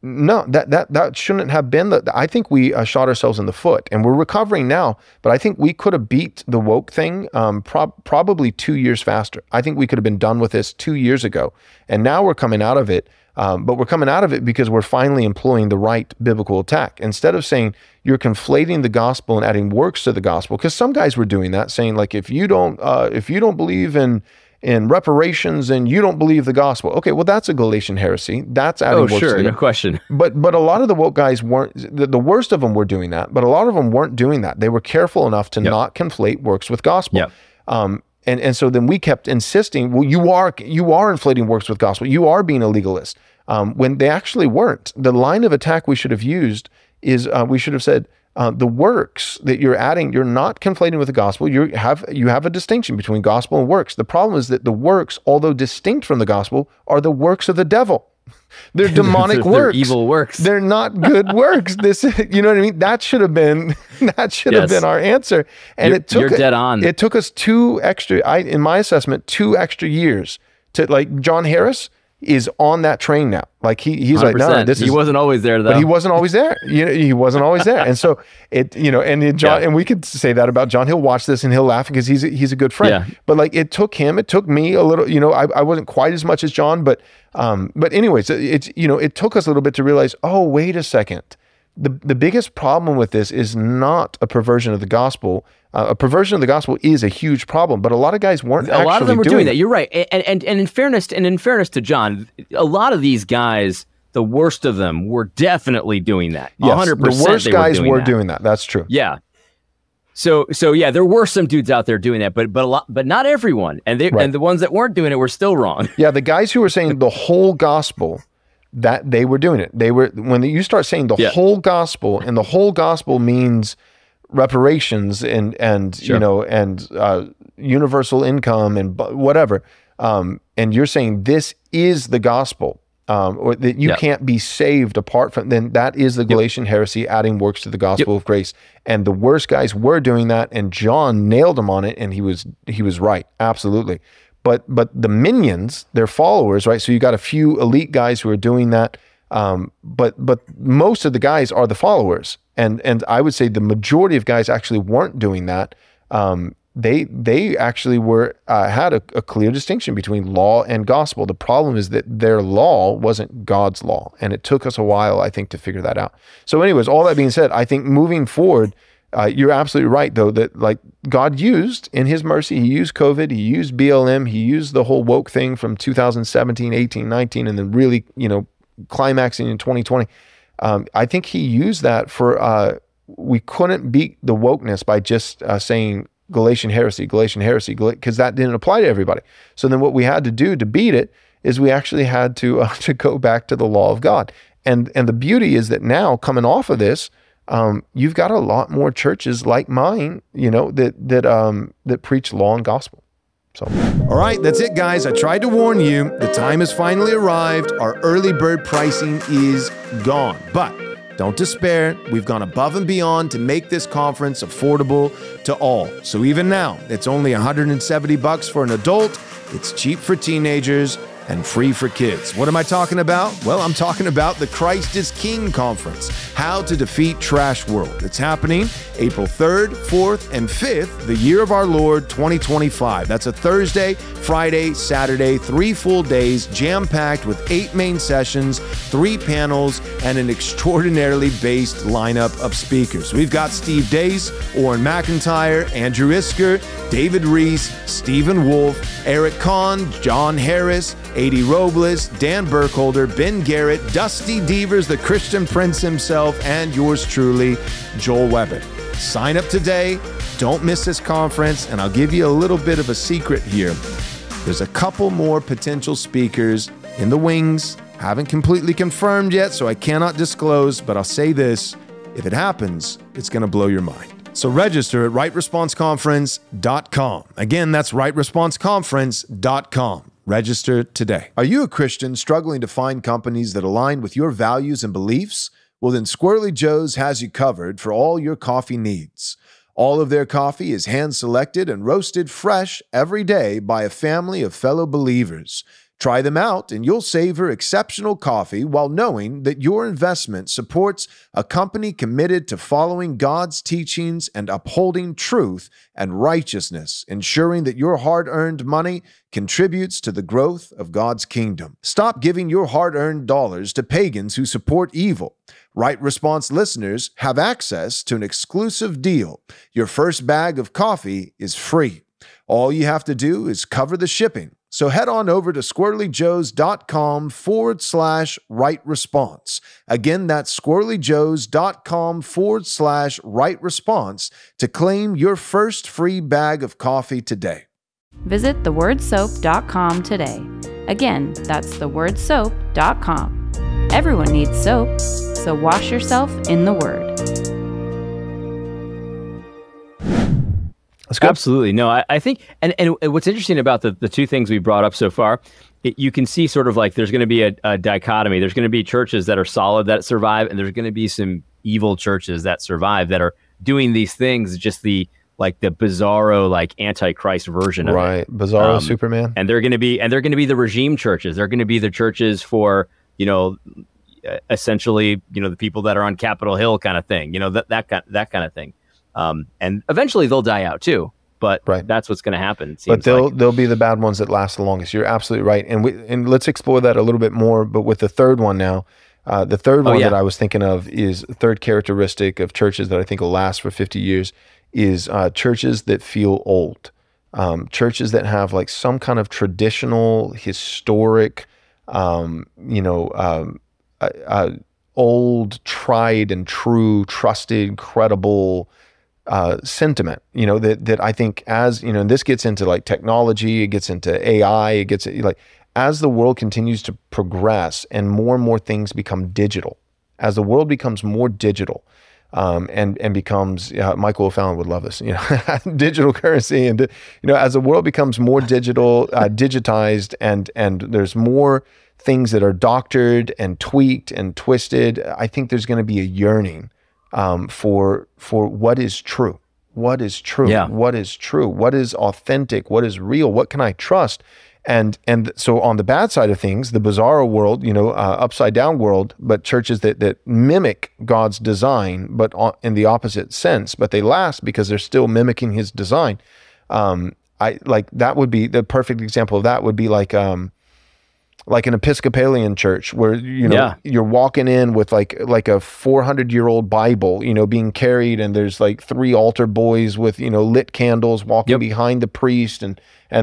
no, that shouldn't have been I think we shot ourselves in the foot, and we're recovering now, but I think we could have beat the woke thing probably 2 years faster. I think we could have been done with this 2 years ago, and now we're coming out of it, but we're coming out of it because we're finally employing the right biblical attack. Instead of saying you're conflating the gospel and adding works to the gospel, because some guys were doing that, saying like, if you don't believe in reparations and you don't believe the gospel. Okay, well, that's a Galatian heresy. That's adding works to no question. But a lot of the woke guys weren't, the worst of them were doing that, but a lot of them weren't doing that. They were careful enough to not conflate works with gospel. And so then we kept insisting, well, you are inflating works with gospel. You are being a legalist. When they actually weren't. The line of attack we should have used is we should have said, the works that you're adding, you're not conflating with the gospel. You have a distinction between gospel and works. The problem is that the works, although distinct from the gospel, are the works of the devil. They're demonic works. They're evil works. They're not good works. You know what I mean? That should have been our answer. And you're dead on. It took us in my assessment, 2 extra years to, like, John Harris is on that train now. Like he's 100%. Like, no, he wasn't always there though. But he wasn't always there. He wasn't always there. And so and we could say that about John. He'll watch this and he'll laugh because he's a good friend. Yeah. But like it took me a little, I wasn't quite as much as John, but anyways, it took us a little bit to realize, oh, wait a second. The biggest problem with this is not a perversion of the gospel. A perversion of the gospel is a huge problem, but a lot of guys weren't. A lot of them were doing that. You're right, and in fairness to John, a lot of these guys, the worst of them, were definitely doing that. 100%. The worst guys were doing that. That's true. Yeah. So yeah, there were some dudes out there doing that, but not everyone, and and the ones that weren't doing it were still wrong. Yeah, the guys who were saying the whole gospel, that they were doing it. They were, when you start saying the whole gospel, and the whole gospel means reparations and Sure. you know, and universal income and whatever, and you're saying this is the gospel, or that you can't be saved apart from, then that is the Galatian heresy, adding works to the gospel of grace. And the worst guys were doing that, and John nailed him on it, and he was right, absolutely. But the minions, their followers, right? So you got a few elite guys who are doing that, but most of the guys are the followers, and I would say the majority of guys actually weren't doing that. They actually were had a clear distinction between law and gospel. The problem is that their law wasn't God's law, and it took us a while, I think, to figure that out. So anyways, all that being said, I think moving forward, you're absolutely right, though, that like God used, in his mercy, he used COVID, he used BLM, he used the whole woke thing from 2017, 18, 19, and then really, you know, climaxing in 2020. I think he used that for, we couldn't beat the wokeness by just saying Galatian heresy, because that didn't apply to everybody. So then what we had to do to beat it is we actually had to go back to the law of God. And the beauty is that now, coming off of this, you've got a lot more churches like mine, you know, that preach law and gospel. So, All right, that's it, guys. I tried to warn you. The time has finally arrived. Our early bird pricing is gone. But don't despair. We've gone above and beyond to make this conference affordable to all. So even now, it's only $170 for an adult. It's cheap for teenagers and free for kids. What am I talking about? Well, I'm talking about the Christ is King Conference, How to Defeat Trash World. It's happening April 3rd, 4th, and 5th, the year of our Lord 2025. That's a Thursday, Friday, Saturday, 3 full days, jam-packed with 8 main sessions, 3 panels, and an extraordinarily based lineup of speakers. We've got Steve Dace, Orrin McIntyre, Andrew Isker, David Reece, Stephen Wolfe, Eric Kahn, John Harris, AD Robles, Dan Burkholder, Ben Garrett, Dusty Devers, the Christian Prince himself, and yours truly, Joel Webbon. Sign up today. Don't miss this conference, and I'll give you a little bit of a secret here. There's a couple more potential speakers in the wings. Haven't completely confirmed yet, so I cannot disclose, but I'll say this. If it happens, it's going to blow your mind. So register at rightresponseconference.com. Again, that's rightresponseconference.com. Register today. Are you a Christian struggling to find companies that align with your values and beliefs? Well, then Squirrelly Joe's has you covered for all your coffee needs. All of their coffee is hand-selected and roasted fresh every day by a family of fellow believers. Try them out and you'll savor exceptional coffee while knowing that your investment supports a company committed to following God's teachings and upholding truth and righteousness, ensuring that your hard-earned money contributes to the growth of God's kingdom. Stop giving your hard-earned dollars to pagans who support evil. Right Response listeners have access to an exclusive deal. Your first bag of coffee is free. All you have to do is cover the shipping. So head on over to squirrellyjoes.com/right response. Again, that's squirrellyjoes.com/right response to claim your first free bag of coffee today. Visit thewordsoap.com today. Again, that's thewordsoap.com. Everyone needs soap, so wash yourself in the Word. Absolutely. No, I think, and what's interesting about the 2 things we brought up so far, you can see sort of like there's going to be a dichotomy. There's going to be churches that are solid, that survive, and there's going to be some evil churches that survive that are doing these things, just the bizarro, like Antichrist version of it. Right. Bizarro Superman. And they're going to be the regime churches. They're going to be the churches for, you know, essentially, you know, the people that are on Capitol Hill kind of thing, you know, that kind of thing. And eventually they'll die out too, but that's what's going to happen. But they'll be the bad ones that last the longest. You're absolutely right. And let's explore that a little bit more, but with the third one now, the third one that I was thinking of is the third characteristic of churches that I think will last for 50 years is churches that feel old. Churches that have like some kind of traditional, historic, old, tried and true, trusted, credible sentiment, that I think as, and this gets into like technology, it gets into AI, it gets like, as the world continues to progress and more things become digital, as the world becomes more digital, and becomes, Michael O'Fallon would love this, digital currency, and as the world becomes more digital, digitized, and there's more things that are doctored and tweaked and twisted, I think there's going to be a yearning for what is true, what is true, what is true, what is authentic, what is real, what can I trust. And so on the bad side of things, the bizarro world, upside down world, but churches that mimic God's design, but in the opposite sense, but they last because they're still mimicking his design. That would be the perfect example of that would be like an Episcopalian church where, you're walking in with like a 400-year-old Bible, being carried, and there's like 3 altar boys with, lit candles walking behind the priest, and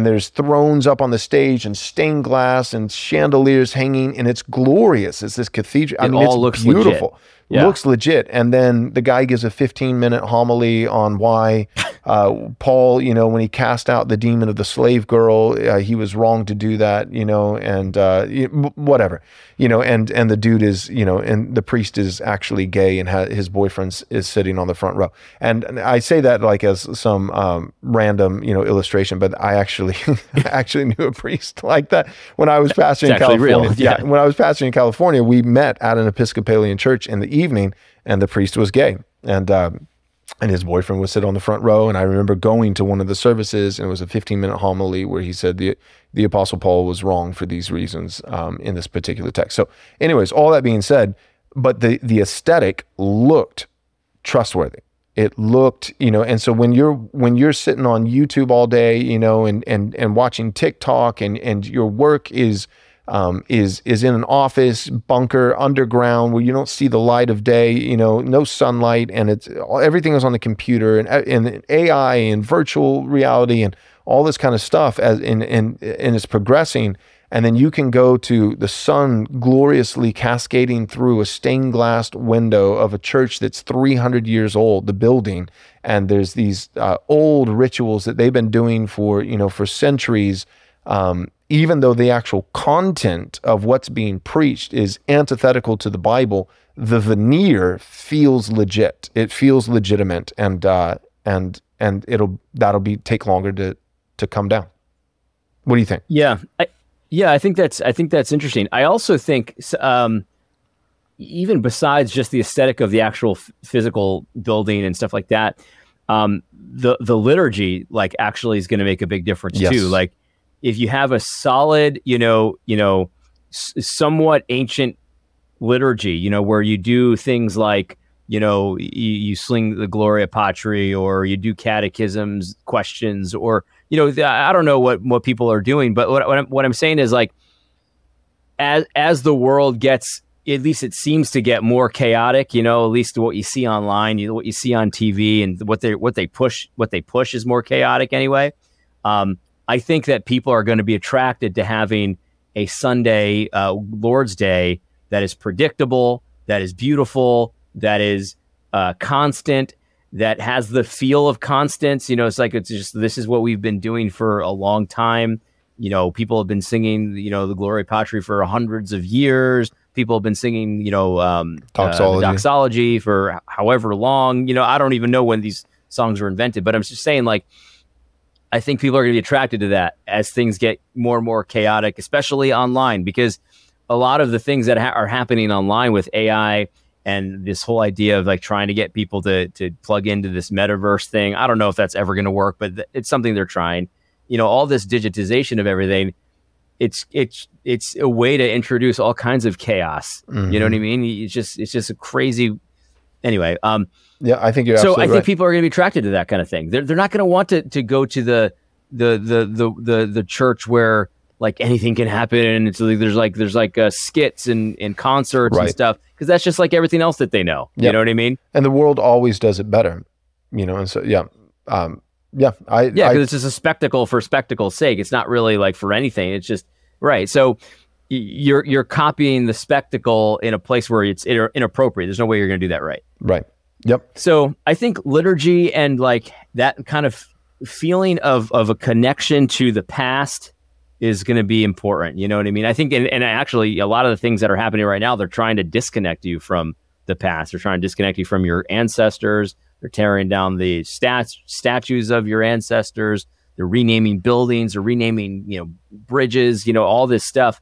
there's thrones up on the stage and stained glass and chandeliers hanging, and it's glorious. It's this cathedral. It looks beautiful. Legit. Looks legit. And then the guy gives a 15-minute homily on why Paul, when he cast out the demon of the slave girl, he was wrong to do that, and whatever, and the dude is, and the priest is actually gay, and his boyfriend is sitting on the front row. And I say that like as some random, illustration, but I actually knew a priest like that when I was pastoring in California. Real. When I was pastoring in California, we met at an Episcopalian church in the evening, and the priest was gay, and his boyfriend would sit on the front row. And I remember going to one of the services, and it was a 15-minute homily where he said the Apostle Paul was wrong for these reasons in this particular text. So anyways, all that being said, but the aesthetic looked trustworthy. It looked, and so when you're sitting on YouTube all day, and watching TikTok, and your work is in an office bunker underground where you don't see the light of day, no sunlight, and everything is on the computer, and AI and virtual reality and all this kind of stuff and it's progressing. And then you can go to the sun gloriously cascading through a stained glass window of a church that's 300 years old, the building, and there's these old rituals that they've been doing for centuries. Even though the actual content of what's being preached is antithetical to the Bible, the veneer feels legit. It feels legitimate, and that'll take longer to come down. What do you think? Yeah, I think that's interesting. I also think even besides just the aesthetic of the actual physical building and stuff like that, the liturgy actually is going to make a big difference too. Like, if you have a solid, somewhat ancient liturgy, where you do things like, you sing the Gloria Patri, or you do catechisms, questions, or, I don't know what people are doing, but what I'm saying is, like, as the world gets, at least it seems to get more chaotic, at least what you see online, what you see on TV, and what they push is more chaotic anyway. I think that people are going to be attracted to having a Sunday, Lord's Day, that is predictable, that is beautiful, that is constant, that has the feel of constants. It's just, this is what we've been doing for a long time. People have been singing, the Gloria Patri for hundreds of years. People have been singing, doxology for however long. I don't even know when these songs were invented, but I'm just saying, like, I think people are going to be attracted to that as things get more and more chaotic, especially online, because a lot of the things that are happening online with AI and this whole idea of like trying to get people to plug into this metaverse thing, I don't know if that's ever going to work, but it's something they're trying. All this digitization of everything, it's a way to introduce all kinds of chaos. Mm-hmm. You know what I mean? It's just a crazy. Anyway, yeah, I think you're absolutely right. So I think people are going to be attracted to that kind of thing. They're not going to want to go to the church where like anything can happen, and it's like there's skits and concerts and stuff, because that's just like everything else that they know. Yep. You know what I mean? And the world always does it better, and so because it's just a spectacle for spectacle's sake. It's not really like for anything. It's just right. So you're copying the spectacle in a place where it's inappropriate. There's no way you're going to do that right. Right. Yep. So I think liturgy and like that kind of feeling of a connection to the past is going to be important. You know what I mean? I think, and actually a lot of the things that are happening right now, they're trying to disconnect you from the past. They're trying to disconnect you from your ancestors. They're tearing down the statues of your ancestors. They're renaming buildings, or renaming, bridges, all this stuff.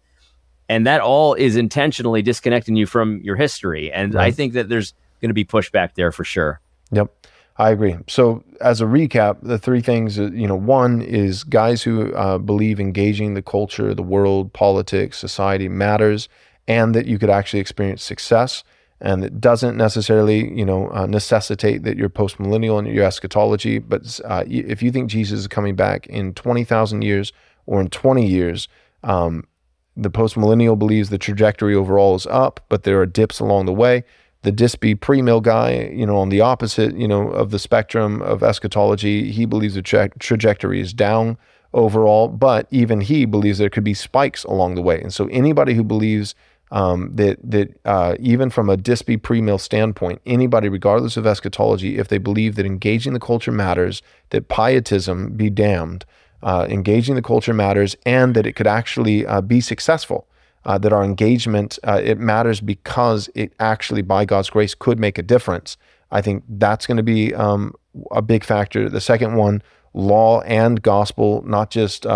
And that all is intentionally disconnecting you from your history. And Right. I think that there's going to be pushback there for sure. Yep. I agree. So as a recap, the three things, one is guys who believe engaging the culture, the world, politics, society matters, and that you could actually experience success. And it doesn't necessarily, necessitate that you're post-millennial in your eschatology. But if you think Jesus is coming back in 20,000 years or in 20 years, the post-millennial believes the trajectory overall is up, but there are dips along the way. The dispy pre-mill guy, on the opposite, of the spectrum of eschatology, he believes the trajectory is down overall, but even he believes there could be spikes along the way. And so anybody who believes that even from a dispy pre-mill standpoint, anybody, regardless of eschatology, if they believe that engaging the culture matters, that pietism be damned, engaging the culture matters, and that it could actually be successful, that our engagement, it matters because it actually, by God's grace, could make a difference. I think that's going to be a big factor. The second one, law and gospel, not just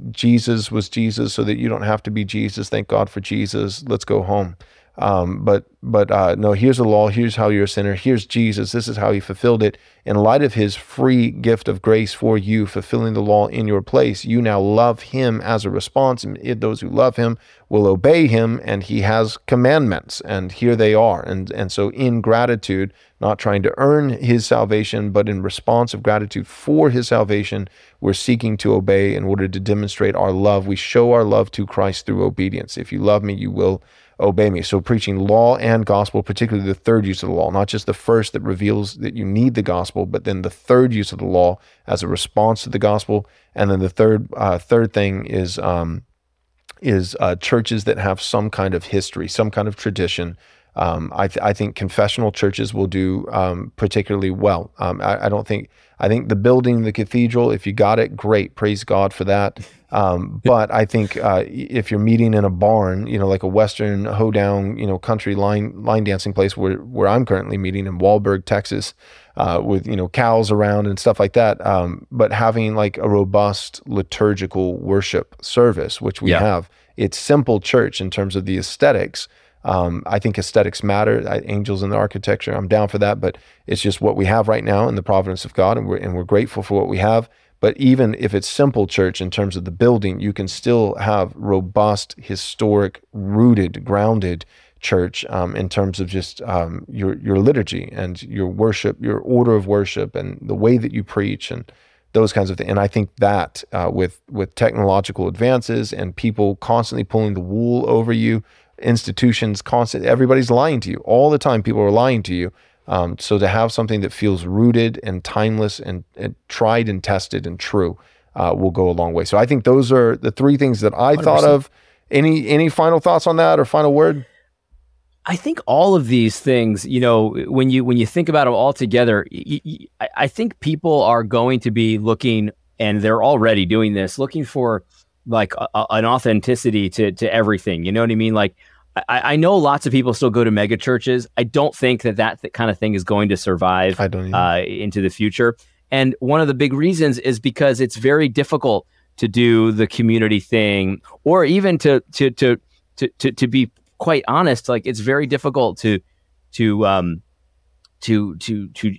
Jesus was Jesus so that you don't have to be Jesus. Thank God for Jesus. Let's go home. But no, here's the law. Here's how you're a sinner. Here's Jesus. This is how he fulfilled it. In light of his free gift of grace for you, fulfilling the law in your place, you now love him as a response. And those who love him will obey him, and he has commandments, and here they are. And so in gratitude, not trying to earn his salvation, but in response of gratitude for his salvation, we're seeking to obey in order to demonstrate our love. We show our love to Christ through obedience. If you love me, you will obey me. So preaching law and gospel, particularly the third use of the law, not just the first that reveals that you need the gospel, but then the third use of the law as a response to the gospel. And then the third thing is churches that have some kind of history, some kind of tradition. I think confessional churches will do particularly well. I think the building, the cathedral, if you got it, great. Praise God for that. But I think if you're meeting in a barn, like a Western hoedown, country line dancing place where I'm currently meeting in Wahlberg, Texas, with, cows around and stuff like that. But having like a robust liturgical worship service, which we have, it's simple church in terms of the aesthetics. I think aesthetics matter. Angels in the architecture, I'm down for that, but it's just what we have right now in the providence of God, and we're grateful for what we have. But even if it's simple church in terms of the building, you can still have robust, historic, rooted, grounded church in terms of just your liturgy and your worship, your order of worship, and the way that you preach and those kinds of things. And I think that with technological advances and people constantly pulling the wool over you, institutions everybody's lying to you all the time. People are lying to you. So to have something that feels rooted and timeless and tried and tested and true will go a long way. So I think those are the three things that I 100%. Thought of. Any final thoughts on that or final word? I think all of these things, when you think about them all together, I think people are going to be looking, and they're already doing this, looking for like an authenticity to everything. You know what I mean? Like, I know lots of people still go to mega churches. I don't think that kind of thing is going to survive into the future. And one of the big reasons is because it's very difficult to do the community thing, or even to be quite honest, like it's very difficult to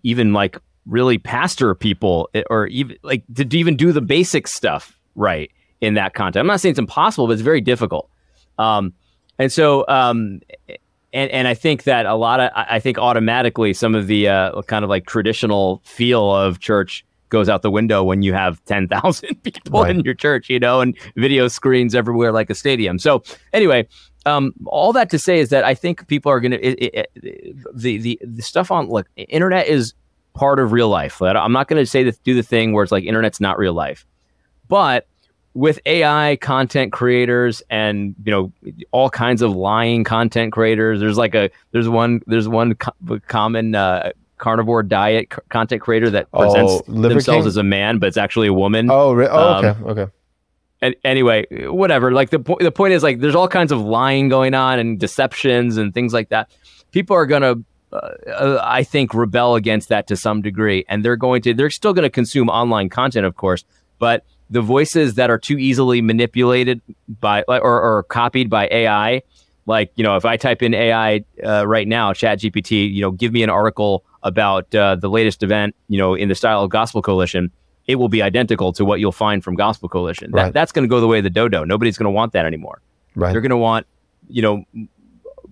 even like really pastor people, or even like to even do the basic stuff right in that context. I'm not saying it's impossible, but it's very difficult. And so, and I think that I think automatically some of the kind of like traditional feel of church goes out the window when you have 10,000 people in your church, and video screens everywhere like a stadium. So anyway, all that to say is that I think people are going to, the stuff on, look, internet is part of real life. I'm not going to say do the thing where it's like internet's not real life, but with AI content creators and all kinds of lying content creators, there's one common carnivore diet content creator that presents themselves as a man, but it's actually a woman. Okay. And anyway, whatever. Like the point is, like, there's all kinds of lying going on and deceptions and things like that. People are gonna, I think, rebel against that to some degree, and they're still gonna consume online content, of course, but the voices that are too easily manipulated by or copied by AI, like, if I type in AI right now, ChatGPT, give me an article about the latest event, in the style of Gospel Coalition, it will be identical to what you'll find from Gospel Coalition. Right. That's going to go the way of the dodo. Nobody's going to want that anymore. Right. They're going to want,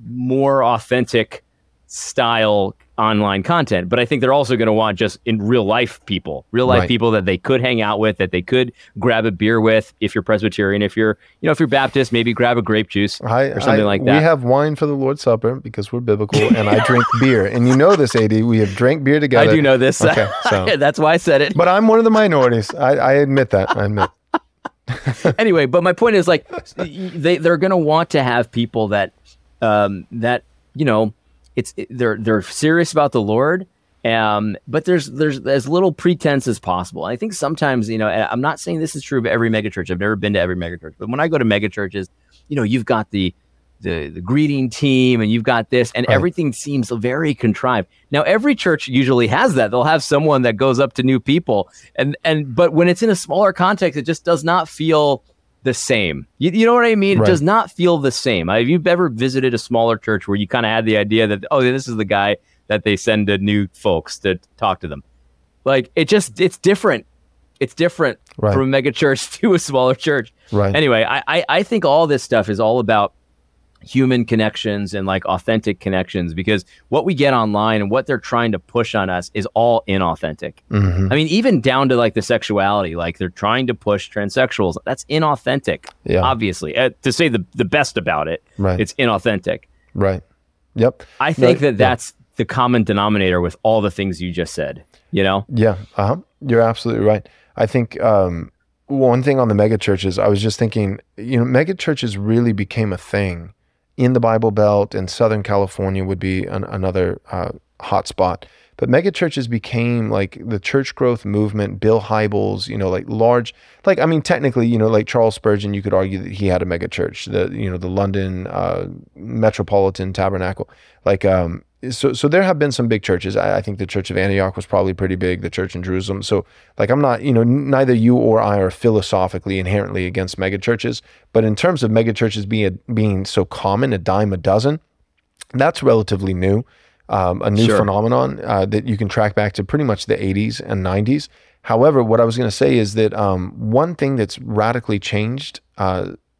more authentic style online content. But I think they're also going to want just in real life people people that they could hang out with, that they could grab a beer with. If you're Presbyterian, if you're Baptist, maybe grab a grape juice or something like that. We have wine for the Lord's Supper because we're biblical, and I drink beer. And you know this, AD. We have drank beer together. I do know this. Okay, so. That's why I said it. But I'm one of the minorities. I admit that. I admit. Anyway, but my point is, like, they're going to want to have people that they're serious about the Lord, but there's as little pretense as possible. I think sometimes, I'm not saying this is true of every megachurch. I've never been to every megachurch, but when I go to megachurches, you've got the greeting team, and you've got this, and everything seems very contrived. Now, every church usually has that. They'll have someone that goes up to new people, but when it's in a smaller context, it just does not feel the same. You know what I mean? It does not feel the same. Have you ever visited a smaller church where you kind of had the idea that, this is the guy that they send to new folks to talk to them? Like, it's different. It's different from a mega church to a smaller church. Right. Anyway, I think all this stuff is all about human connections and, like, authentic connections, because what we get online and what they're trying to push on us is all inauthentic. Mm-hmm. I mean, even down to, like, the sexuality, like, they're trying to push transsexuals. That's inauthentic, obviously. To say the best about it, it's inauthentic. Right. Yep. I think that's the common denominator with all the things you just said, Yeah. You're absolutely right. I think one thing on the mega churches, I was just thinking, mega churches really became a thing in the Bible Belt, and Southern California would be another hot spot. But mega churches became like the church growth movement, Bill Hybels, like large, like, I mean, technically, like Charles Spurgeon, you could argue that he had a mega church, the London Metropolitan Tabernacle. Like, so there have been some big churches. I think the Church of Antioch was probably pretty big, the church in Jerusalem. So, like, I'm not, neither you or I are philosophically inherently against mega churches, but in terms of mega churches being so common, a dime a dozen, that's relatively new. A new phenomenon that you can track back to pretty much the 80s and 90s. However, what I was going to say is that one thing that's radically changed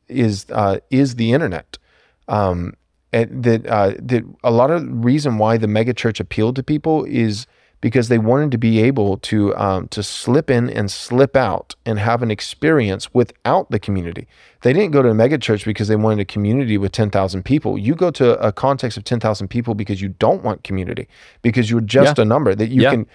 is the internet. That a lot of the reason why the megachurch appealed to people is because they wanted to be able to slip in and slip out and have an experience without the community. They didn't go to a megachurch because they wanted a community with 10,000 people. You go to a context of 10,000 people because you don't want community, because you're just a number that you can.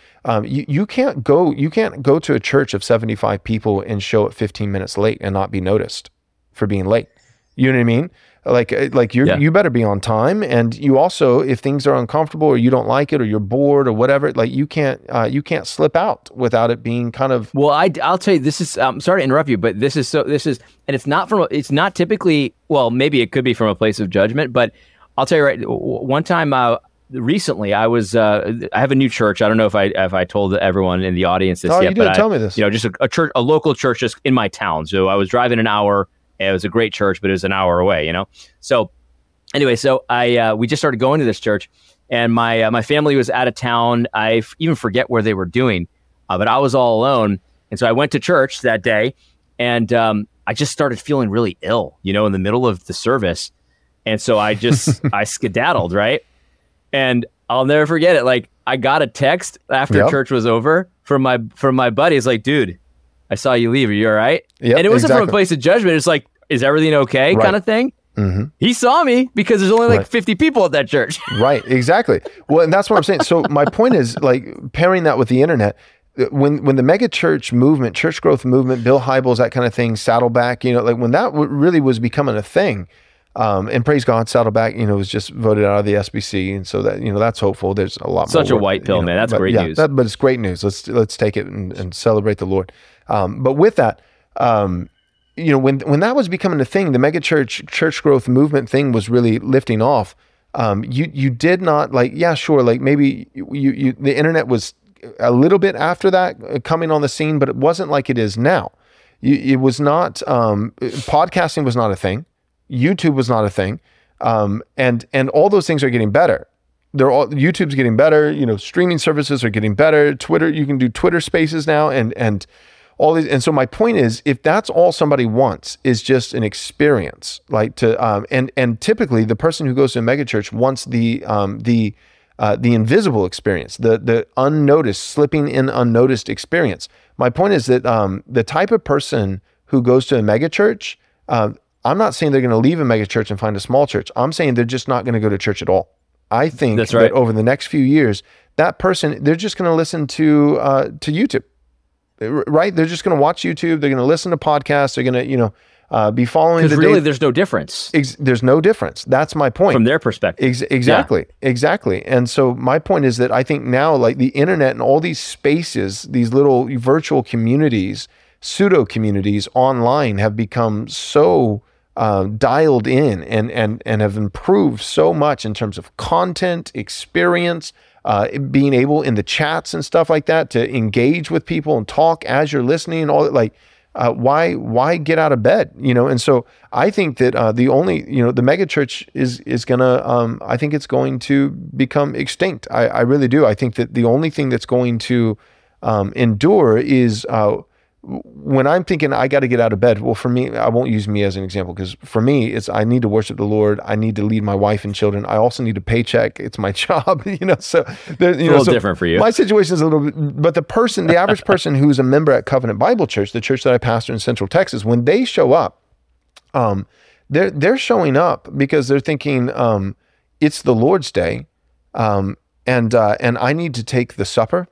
You can't go to a church of 75 people and show up 15 minutes late and not be noticed for being late. You know what I mean? Like you better be on time, and you also, if things are uncomfortable or you don't like it or you're bored or whatever, like you can't slip out without it being kind of. Well, I'll tell you, this is, I'm sorry to interrupt you, but this is, and it's not typically, well, maybe it could be from a place of judgment, but I'll tell you right, one time recently I have a new church. I don't know if I told everyone in the audience this yet, you didn't tell me this. Just a church, a local church just in my town. So I was driving an hour. It was a great church, but it was an hour away, So anyway, we just started going to this church, and my family was out of town. I even forget where they were doing, but I was all alone. And so I went to church that day, and I just started feeling really ill, in the middle of the service. And so I skedaddled, right? And I'll never forget it. Like, I got a text after church was over from my buddy. It's like, dude, I saw you leave. Are you all right? Yep, and it wasn't from a place of judgment. It's like, is everything okay? Kind of thing. Mm-hmm. He saw me because there's only like 50 people at that church. Right. Exactly. Well, and that's what I'm saying. So my point is, like, pairing that with the internet, when the mega church movement, church growth movement, Bill Hybels, that kind of thing, Saddleback, like when that really was becoming a thing, And praise God, Saddleback, was just voted out of the SBC, and so that that's hopeful. There's a lot Such more a white pill, man. That's great news. But it's great news. Let's take it and celebrate the Lord. But with that, when that was becoming a thing, the mega church growth movement thing was really lifting off. You did not maybe the internet was a little bit after that coming on the scene, but it wasn't like it is now. It was not, podcasting was not a thing. YouTube was not a thing. And all those things are getting better. YouTube's getting better, streaming services are getting better. Twitter, you can do Twitter Spaces now and all these. And so my point is, if that's all somebody wants is just an experience, and typically the person who goes to a megachurch wants the invisible experience, the unnoticed, slipping in unnoticed experience. My point is that the type of person who goes to a megachurch, I'm not saying they're going to leave a megachurch and find a small church. I'm saying they're just not going to go to church at all. I think that's right. That over the next few years, that person, they're just going to listen to YouTube, right? They're just going to watch YouTube. They're going to listen to podcasts. They're going to, be following. Because really, there's no difference. There's no difference. That's my point. From their perspective. Exactly. And so my point is that I think now, like the internet and all these spaces, these little virtual communities, pseudo communities online have become so dialed in and have improved so much in terms of content, experience, being able in the chats and stuff like that to engage with people and talk as you're listening and all that. Why get out of bed? And so I think that the only, the mega church is gonna, I think it's going to become extinct. I really do. I think that the only thing that's going to endure is when I'm thinking I got to get out of bed. Well, for me, I won't use me as an example because for me, it's I need to worship the Lord. I need to lead my wife and children. I also need a paycheck. It's my job, So there's a little different for you. My situation is a little bit, but the average person who's a member at Covenant Bible Church, the church that I pastor in Central Texas, when they show up, they're showing up because they're thinking it's the Lord's Day, and I need to take the supper.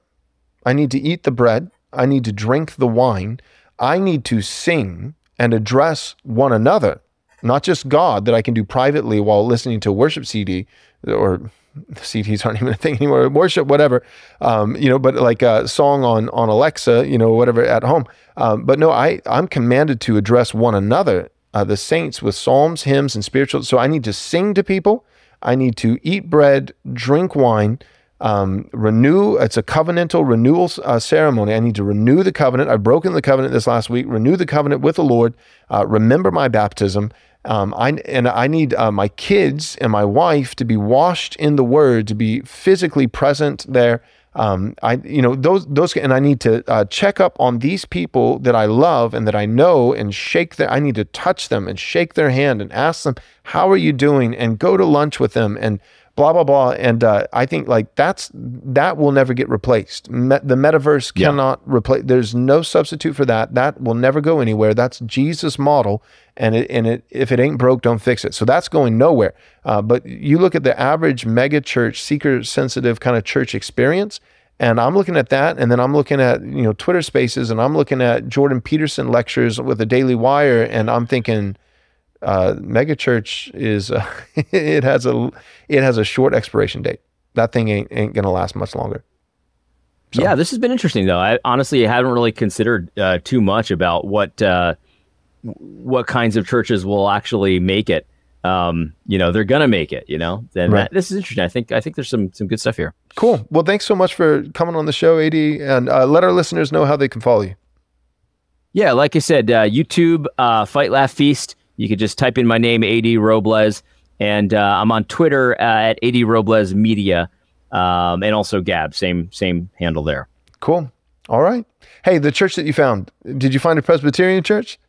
I need to eat the bread. I need to drink the wine. I need to sing and address one another, not just God that I can do privately while listening to a worship CD, or CDs aren't even a thing anymore, worship, whatever, but like a song on Alexa, whatever at home. But no, I'm commanded to address one another, the saints with psalms, hymns, and spiritual. So I need to sing to people. I need to eat bread, drink wine, renew. It's a covenantal renewal ceremony. I need to renew the covenant. I've broken the covenant this last week. Renew the covenant with the Lord. Remember my baptism. I need my kids and my wife to be washed in the Word, to be physically present there. And I need to check up on these people that I love and that I know, and I need to touch them and shake their hand and ask them, how are you doing? And go to lunch with them and blah, blah, blah. And I think that will never get replaced. The metaverse cannot replace. There's no substitute for that. That will never go anywhere. That's Jesus' model. And if it ain't broke, don't fix it. So that's going nowhere. But you look at the average mega church, seeker-sensitive kind of church experience, and I'm looking at that, and then I'm looking at Twitter Spaces, and I'm looking at Jordan Peterson lectures with the Daily Wire, and I'm thinking, mega church is it has a short expiration date. That thing ain't gonna last much longer. So. Yeah, this has been interesting though. I honestly haven't really considered too much about what kinds of churches will actually make it. They're gonna make it. Right. This is interesting. I think there's some good stuff here. Cool. Well, thanks so much for coming on the show, AD, and let our listeners know how they can follow you. Yeah, like I said, YouTube, Fight Laugh Feast. You could just type in my name, AD Robles, and I'm on Twitter at AD Robles Media, and also Gab, same handle there. Cool. All right. Hey, the church that you found, did you find a Presbyterian church?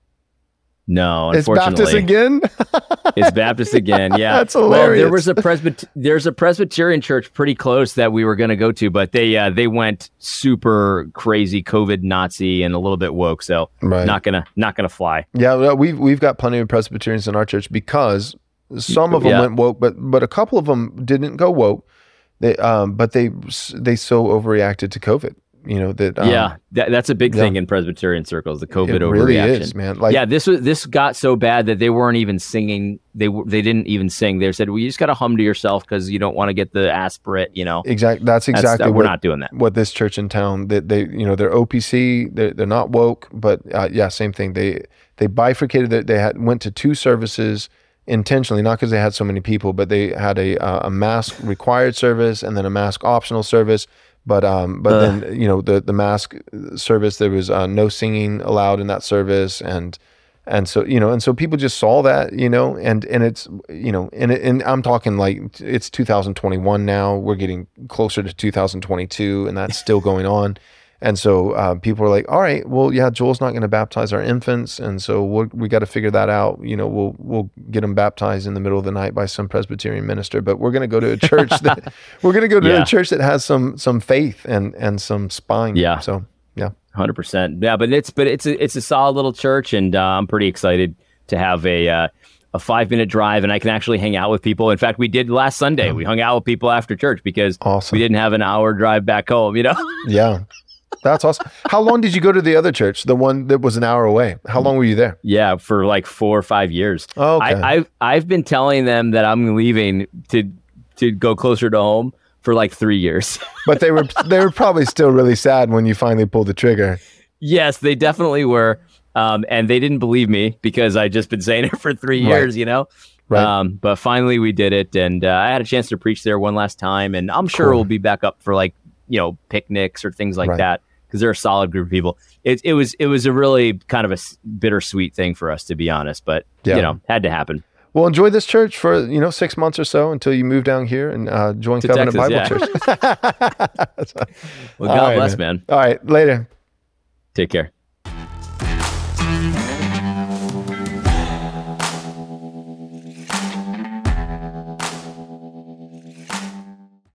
No, it's unfortunately. Baptist again? It's Baptist again, yeah. That's hilarious. Well, there's a Presbyterian church pretty close that we were going to go to, but they went super crazy COVID Nazi and a little bit woke, so not gonna fly. Yeah, well, we've got plenty of Presbyterians in our church because some of them went woke, but a couple of them didn't go woke. But they so overreacted to COVID. You know that. That's a big thing in Presbyterian circles. The COVID overreaction. Really is, man. Like, this got so bad that they weren't even singing. They didn't even sing. They said, "Well, you just got to hum to yourself because you don't want to get the aspirate." You know, exactly. That's exactly. We're not doing that. What this church in town, they're OPC. They're not woke, but same thing. They bifurcated. They went to 2 services intentionally, not because they had so many people, but they had a mask required service and then a mask optional service. But then the mask service, there was no singing allowed in that service, and so people just saw that, and it's and I'm talking like it's 2021 now. We're getting closer to 2022, and that's still going on. And so people are like, all right, well, yeah, Joel's not going to baptize our infants, and so we got to figure that out. We'll get them baptized in the middle of the night by some Presbyterian minister, but we're going to go to a church a church that has some faith and some spine. Yeah. So yeah, 100%. Yeah, but it's a solid little church, and I'm pretty excited to have a 5-minute drive, and I can actually hang out with people. In fact, we did last Sunday. We hung out with people after church because we didn't have an hour drive back home. Yeah. That's awesome. How long did you go to the other church, the one that was an hour away? How long were you there? Yeah, for like 4 or 5 years. Oh, okay. I've been telling them that I'm leaving to go closer to home for like 3 years. But they were probably still really sad when you finally pulled the trigger. Yes, they definitely were. And they didn't believe me because I'd just been saying it for 3 years, Right. But finally we did it, and I had a chance to preach there one last time, and I'm sure we'll be back up for like picnics or things like that, because they're a solid group of people. It was a really kind of a bittersweet thing for us, to be honest, but had to happen. Well, enjoy this church for 6 months or so until you move down here and join Covenant Texas, Bible Church. Well, God bless, man. All right, later. Take care.